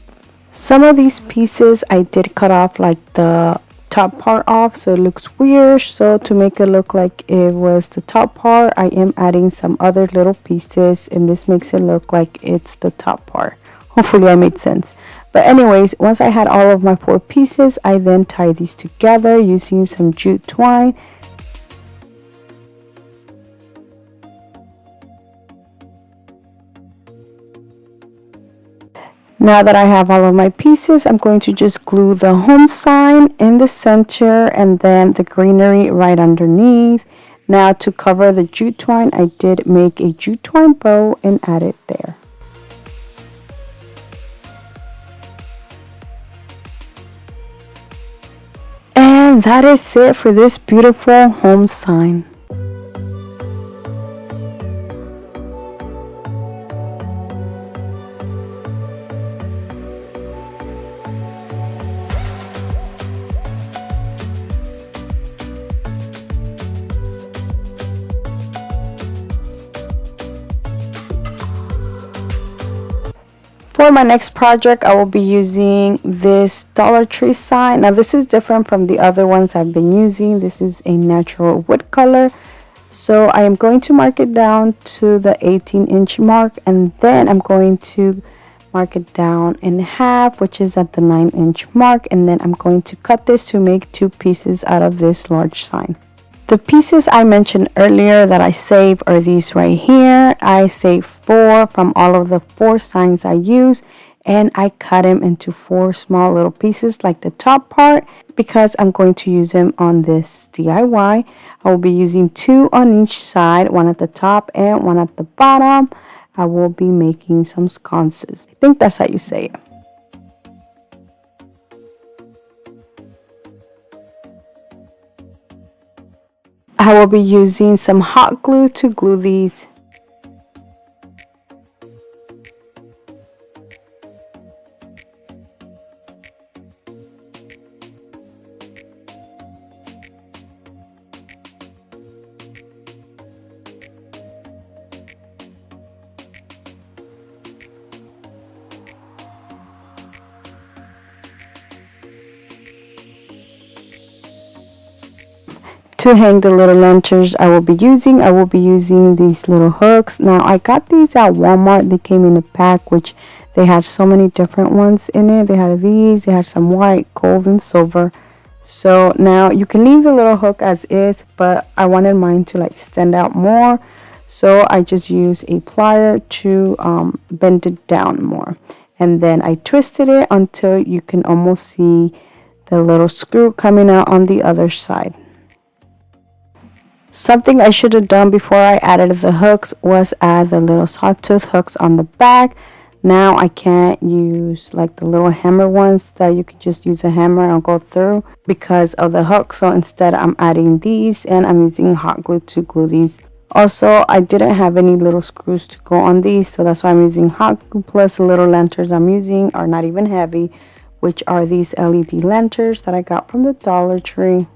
Some of these pieces I did cut off like the top part off, so it looks weird. So to make it look like it was the top part, I am adding some other little pieces, and this makes it look like it's the top part. Hopefully I made sense. But anyways, once I had all of my 4 pieces, I then tied these together using some jute twine. Now that I have all of my pieces, I'm going to just glue the home sign in the center and then the greenery right underneath. Now to cover the jute twine, I did make a jute twine bow and add it there. And that is it for this beautiful home sign. For my next project, I will be using this Dollar Tree sign. Now this is different from the other ones I've been using. This is a natural wood color. So I am going to mark it down to the 18-inch mark, and then I'm going to mark it down in half, which is at the 9-inch mark, and then I'm going to cut this to make 2 pieces out of this large sign. The pieces I mentioned earlier that I saved are these right here. I saved 4 from all of the 4 signs I use, and I cut them into 4 small little pieces like the top part because I'm going to use them on this DIY. I will be using 2 on each side, 1 at the top and 1 at the bottom. I will be making some sconces. I think that's how you say it. I will be using some hot glue to glue these. To hang the little lanterns I will be using these little hooks. Now I got these at Walmart. They came in a pack, which they had so many different ones in it. They had these, they had some white, gold, and silver. So now you can leave the little hook as is, but I wanted mine to like stand out more, so I just used a plier to bend it down more, and then I twisted it until you can almost see the little screw coming out on the other side. Something I should have done before I added the hooks was add the little sawtooth hooks on the back. Now I can't use like the little hammer ones that you can just use a hammer and go through because of the hook. So instead I'm adding these, and I'm using hot glue to glue these. Also, I didn't have any little screws to go on these, so that's why I'm using hot glue. Plus the little lanterns I'm using are not even heavy, which are these LED lanterns that I got from the Dollar Tree.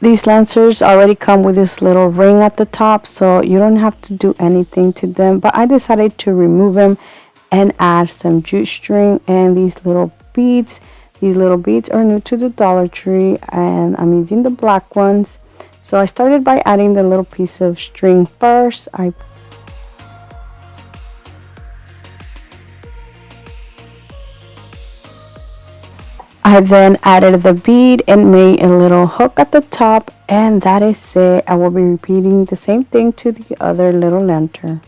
These lanterns already come with this little ring at the top, so you don't have to do anything to them, but I decided to remove them and add some jute string and these little beads. These little beads are new to the Dollar Tree, and I'm using the black ones. So I started by adding the little piece of string first. I then added the bead and made a little hook at the top, and that is it. I will be repeating the same thing to the other little lantern.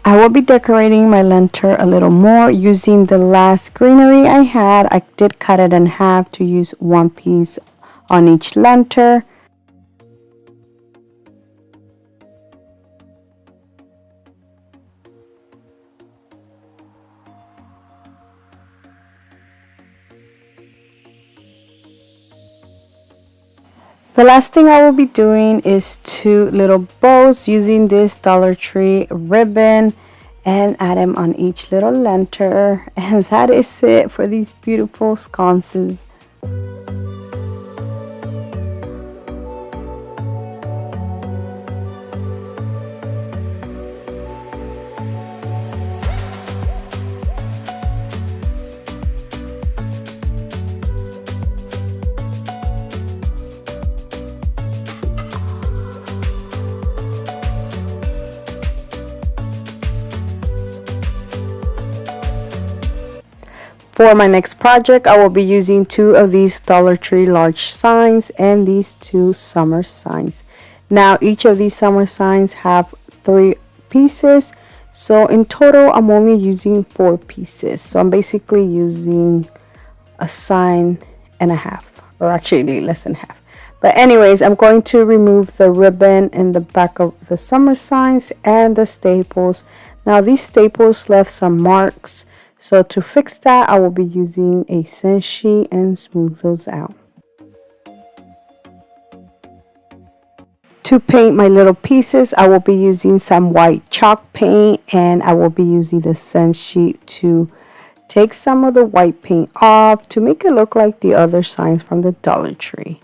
I will be decorating my lantern a little more using the last greenery I had. I did cut it in half to use 1 piece on each lantern. The last thing I will be doing is 2 little bows using this Dollar Tree ribbon. and add them on each little lantern. And that is it for these beautiful sconces. For my next project, I will be using 2 of these Dollar Tree large signs and these 2 summer signs. Now, each of these summer signs have 3 pieces. So in total, I'm only using 4 pieces. So I'm basically using a sign and a half, or actually less than half. But anyways, I'm going to remove the ribbon in the back of the summer signs and the staples. Now, these staples left some marks. So to fix that, I will be using a scent and smooth those out. To paint my little pieces, I will be using some white chalk paint, and I will be using the scent sheet to take some of the white paint off to make it look like the other signs from the Dollar Tree,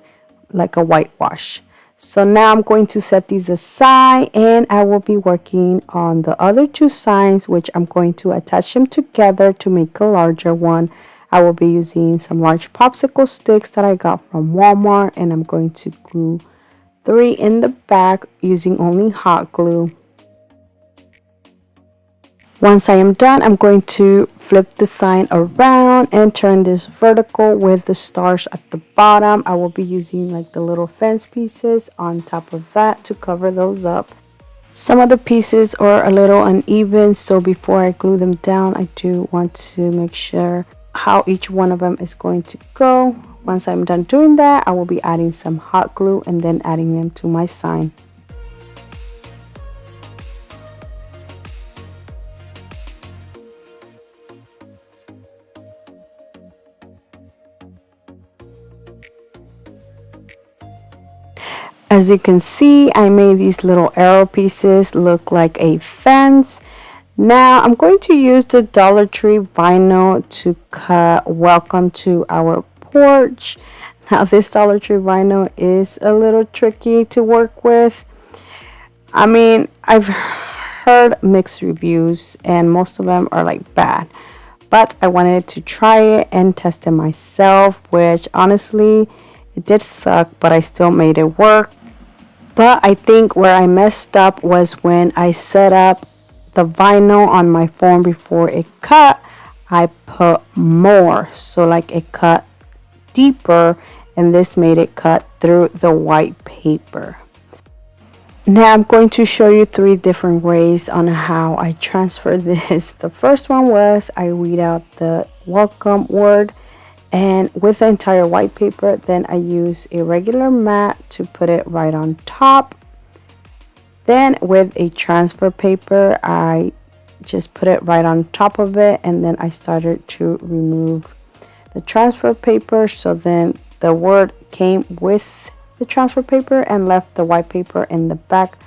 like a whitewash. So now I'm going to set these aside, and I will be working on the other 2 signs, which I'm going to attach them together to make a larger one. I will be using some large popsicle sticks that I got from Walmart, and I'm going to glue 3 in the back using only hot glue. Once I am done, I'm going to flip the sign around and turn this vertical with the stars at the bottom. I will be using like the little fence pieces on top of that to cover those up. Some of the pieces are a little uneven, so before I glue them down, I do want to make sure how each one of them is going to go. Once I'm done doing that, I will be adding some hot glue and then adding them to my sign. As you can see, I made these little arrow pieces look like a fence. Now I'm going to use the Dollar Tree vinyl to cut "Welcome to our porch." Now this Dollar Tree vinyl is a little tricky to work with. I mean, I've heard mixed reviews and most of them are like bad. But I wanted to try it and test it myself, which honestly, it did suck, but I still made it work. But I think where I messed up was when I set up the vinyl on my phone before it cut. I put more, so like it cut deeper, and this made it cut through the white paper. Now I'm going to show you 3 different ways on how I transfer this. The first one was I read out the welcome word, and with the entire white paper, then I use a regular mat to put it right on top. Then with a transfer paper, I just put it right on top of it, and then I started to remove the transfer paper, so then the word came with the transfer paper and left the white paper in the back.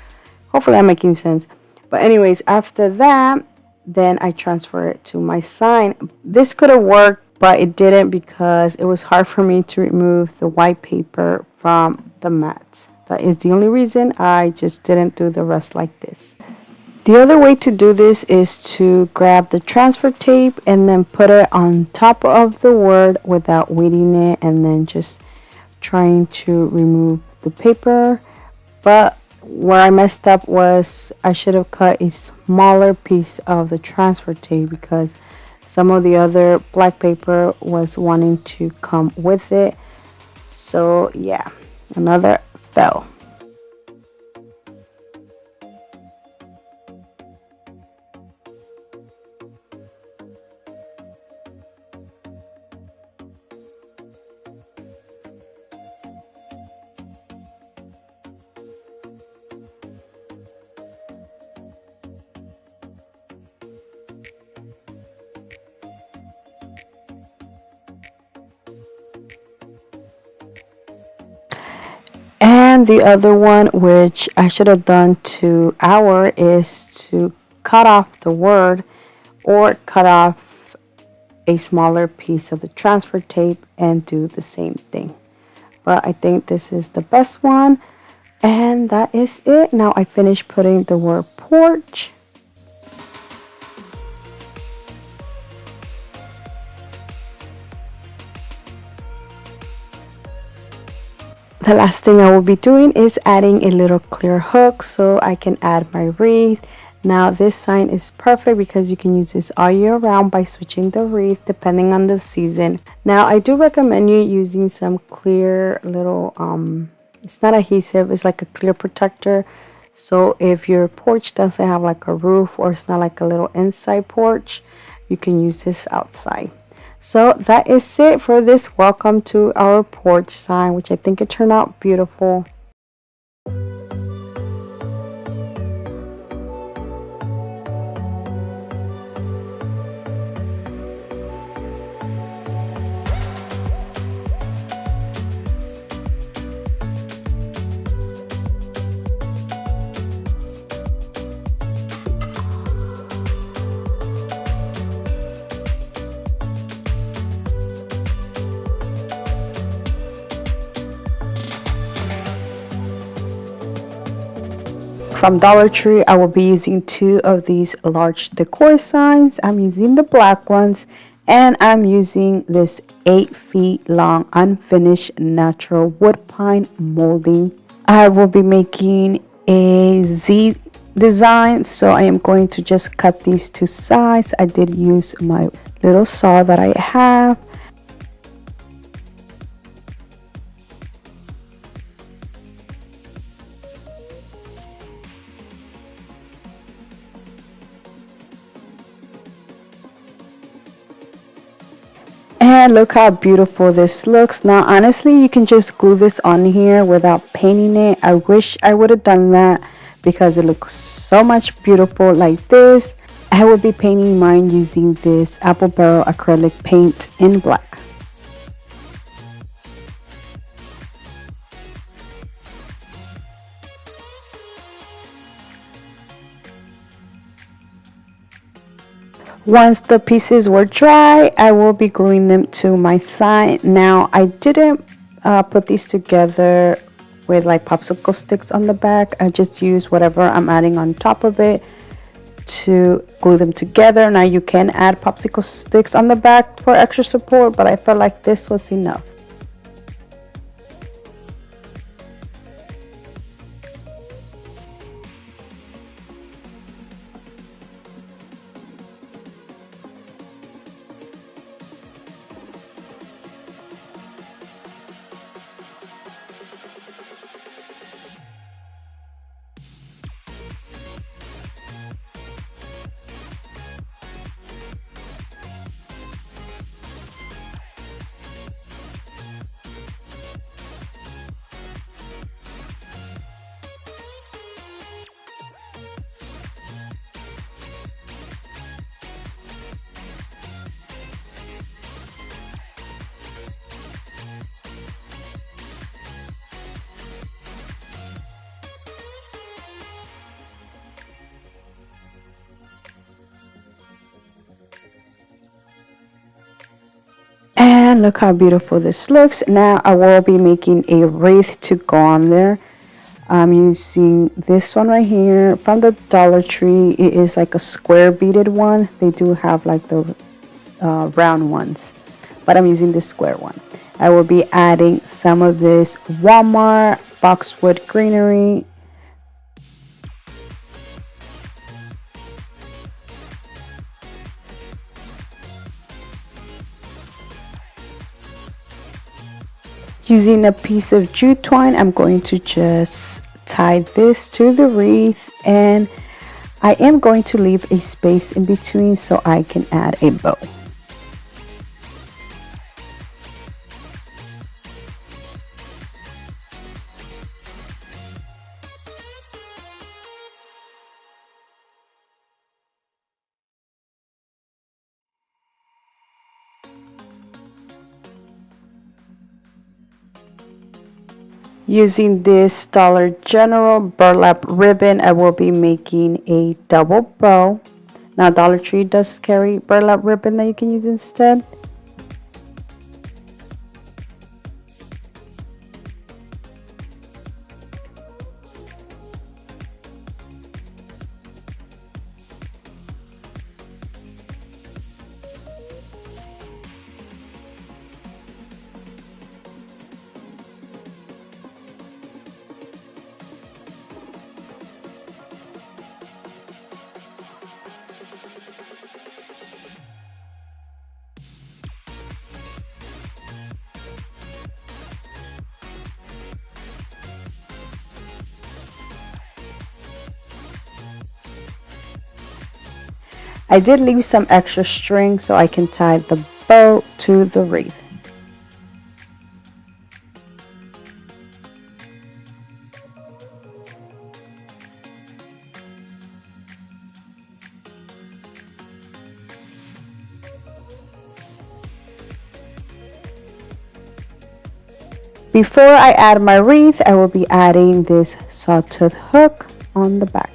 Hopefully I'm making sense. But anyways, after that, then I transfer it to my sign. This could have worked, but it didn't because it was hard for me to remove the white paper from the mat. That is the only reason. I just didn't do the rest like this. The other way to do this is to grab the transfer tape and then put it on top of the word without weighting it, and then just trying to remove the paper. But where I messed up was I should have cut a smaller piece of the transfer tape because some of the other black paper was wanting to come with it. So yeah, another fail. And the other one, which I should have done to is to cut off the word or cut off a smaller piece of the transfer tape and do the same thing. But I think this is the best one. And that is it. Now I finished putting the word porch. The last thing I will be doing is adding a little clear hook so I can add my wreath. Now this sign is perfect because you can use this all year round by switching the wreath depending on the season. Now I do recommend you using some clear little, it's not adhesive, it's like a clear protector. So if your porch doesn't have like a roof or it's not like a little inside porch, you can use this outside. So that is it for this welcome to our porch sign, which I think it turned out beautiful. From Dollar Tree, I will be using 2 of these large decor signs. I'm using the black ones, and I'm using this 8 feet long unfinished natural wood pine molding. I will be making a Z design, so I am going to just cut these 2 sides. I did use my little saw that I have. And look how beautiful this looks. Now honestly, you can just glue this on here without painting it. I wish I would have done that because it looks so much beautiful like this. I will be painting mine using this apple barrel acrylic paint in black. Once the pieces were dry, I will be gluing them to my sign. Now I didn't put these together with like popsicle sticks on the back. I just use whatever I'm adding on top of it to glue them together. Now you can add popsicle sticks on the back for extra support, but I felt like this was enough. And look how beautiful this looks. Now I will be making a wreath to go on there. I'm using this one right here from the Dollar Tree. It is like a square beaded one. They do have like the round ones, but I'm using this square one. I will be adding some of this Walmart boxwood greenery. Using a piece of jute twine, I'm going to just tie this to the wreath, and I am going to leave a space in between so I can add a bow. Using this Dollar General burlap ribbon, I will be making a double bow. Now Dollar Tree does carry burlap ribbon that you can use instead. I did leave some extra string so I can tie the bow to the wreath. Before I add my wreath, I will be adding this sawtooth hook on the back.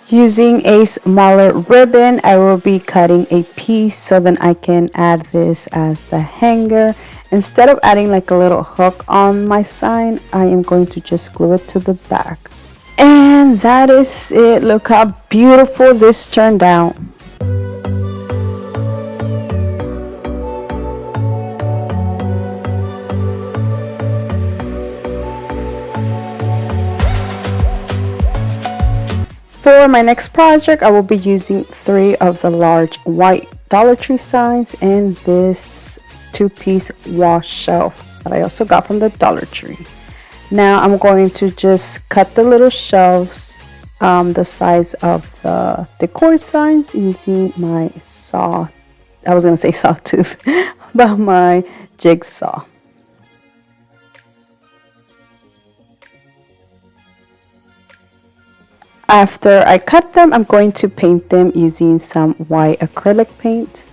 Using a smaller ribbon, I will be cutting a piece so then I can add this as the hanger. Instead of adding like a little hook on my sign, I am going to just glue it to the back. And that is it. Look how beautiful this turned out. For my next project, I will be using 3 of the large white Dollar Tree signs and this 2-piece wall shelf that I also got from the Dollar Tree. Now I'm going to just cut the little shelves the size of the Decor signs using my saw. I was going to say sawtooth, but my jigsaw. After I cut them, I'm going to paint them using some white acrylic paint.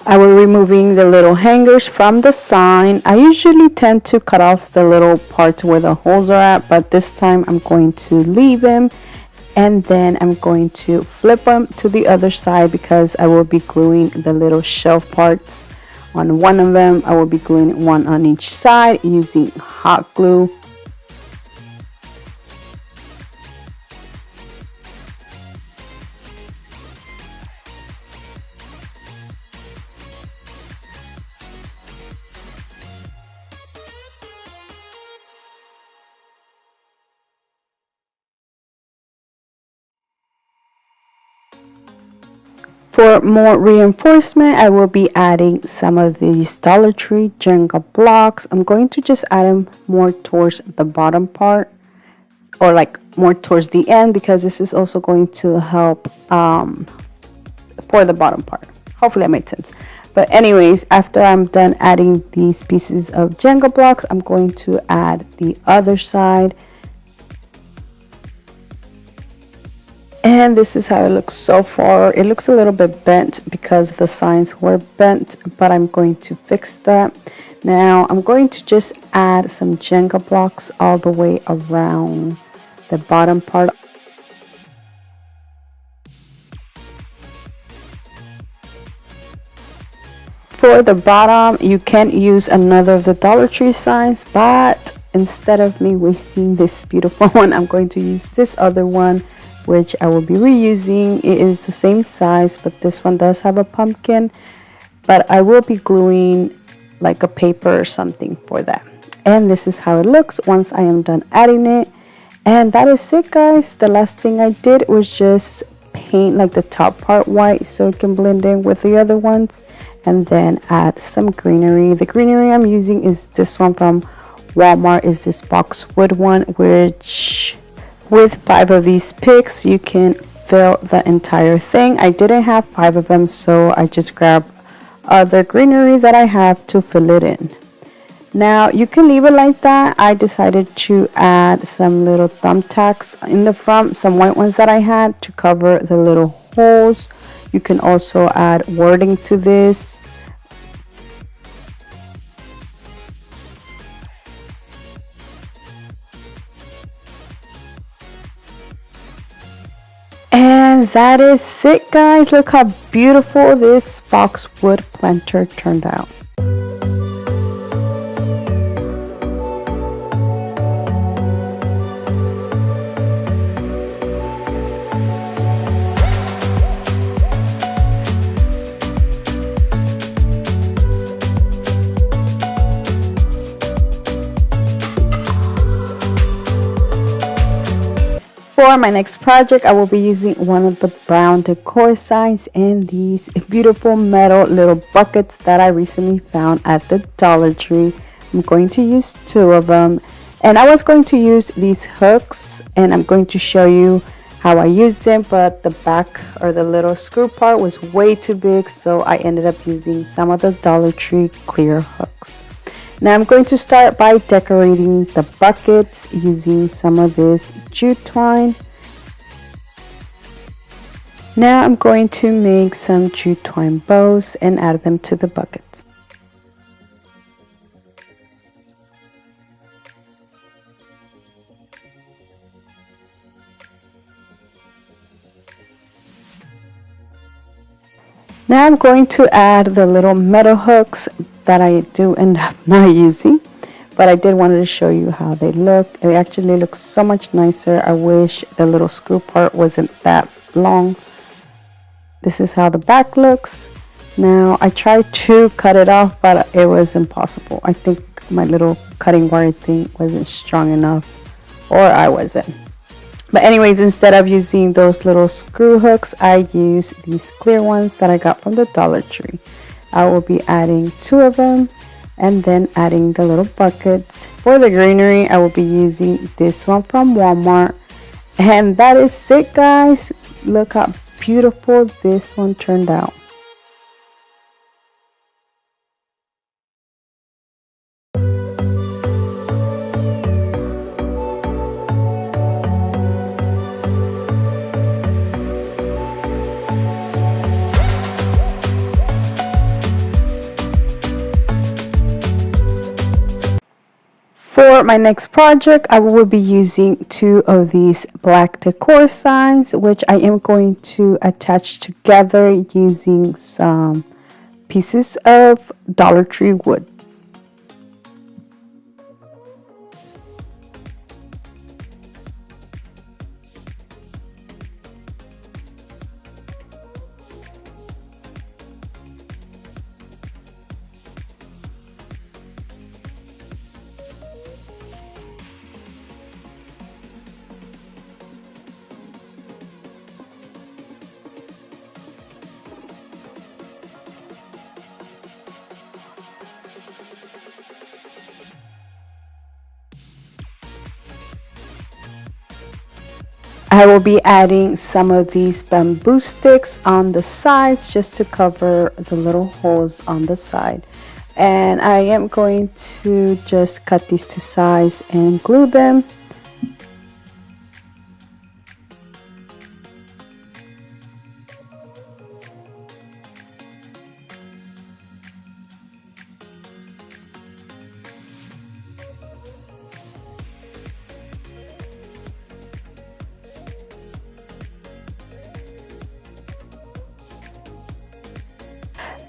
I will be removing the little hangers from the sign. I usually tend to cut off the little parts where the holes are at, but this time I'm going to leave them. And then I'm going to flip them to the other side because I will be gluing the little shelf parts. On one of them, I will be gluing one on each side using hot glue. For more reinforcement, I will be adding some of these Dollar Tree Jenga blocks. I'm going to just add them more towards the bottom part, or like more towards the end, because this is also going to help for the bottom part. Hopefully that made sense. But anyways, after I'm done adding these pieces of Jenga blocks, I'm going to add the other side. And this is how it looks so far. It looks a little bit bent because the signs were bent, but I'm going to fix that. Now I'm going to just add some Jenga blocks all the way around the bottom part. For the bottom, you can use another of the Dollar Tree signs, but instead of me wasting this beautiful one, I'm going to use this other one, which I will be reusing. It is the same size, but this one does have a pumpkin, but I will be gluing like a paper or something for that. And this is how it looks once I am done adding it. And that is it, guys. The last thing I did was just paint like the top part white so it can blend in with the other ones, and then add some greenery. The greenery I'm using is this one from Walmart, is this boxwood one, which with 5 of these picks you can fill the entire thing. I didn't have 5 of them, so I just grabbed the greenery that I have to fill it in. Now you can leave it like that. I decided to add some little thumbtacks in the front, some white ones that I had to cover the little holes. You can also add wording to this. And that is it, guys. Look how beautiful this boxwood planter turned out. For my next project, I will be using one of the brown decor signs and these beautiful metal little buckets that I recently found at the Dollar Tree. I'm going to use 2 of them, and I was going to use these hooks, and I'm going to show you how I used them, but the back or the little screw part was way too big, so I ended up using some of the Dollar Tree clear hooks. Now I'm going to start by decorating the buckets using some of this jute twine. Now I'm going to make some jute twine bows and add them to the buckets. Now I'm going to add the little metal hooks that I do end up not using, but I did wanted to show you how they look. They actually look so much nicer. I wish the little screw part wasn't that long. This is how the back looks. Now I tried to cut it off, but it was impossible. I think my little cutting wire thing wasn't strong enough, or I wasn't. But anyways, instead of using those little screw hooks, I use these clear ones that I got from the Dollar Tree. I will be adding 2 of them and then adding the little buckets. For the greenery, I will be using this one from Walmart. And that is it, guys. Look how beautiful this one turned out. For my next project, I will be using 2 of these black decor signs, which I am going to attach together using some pieces of Dollar Tree wood. I will be adding some of these bamboo sticks on the sides just to cover the little holes on the side. And I am going to just cut these to size and glue them.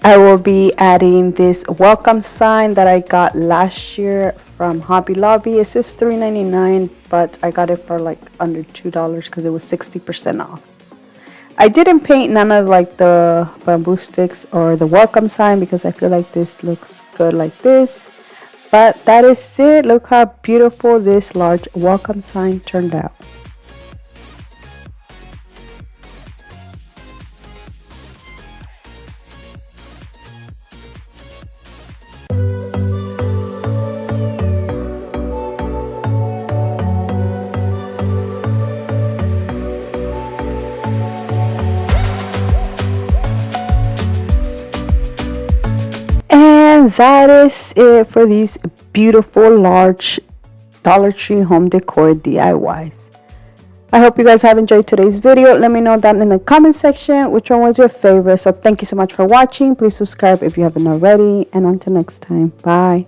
I will be adding this welcome sign that I got last year from Hobby Lobby. It says $3.99, but I got it for like under $2 because it was 60% off. I didn't paint none of like the bamboo sticks or the welcome sign because I feel like this looks good like this. But that is it. Look how beautiful this large welcome sign turned out. And that is it for these beautiful large Dollar Tree home decor DIYs. I hope you guys have enjoyed today's video. Let me know down in the comment section which one was your favorite. So thank you so much for watching. Please subscribe if you haven't already. And until next time, bye.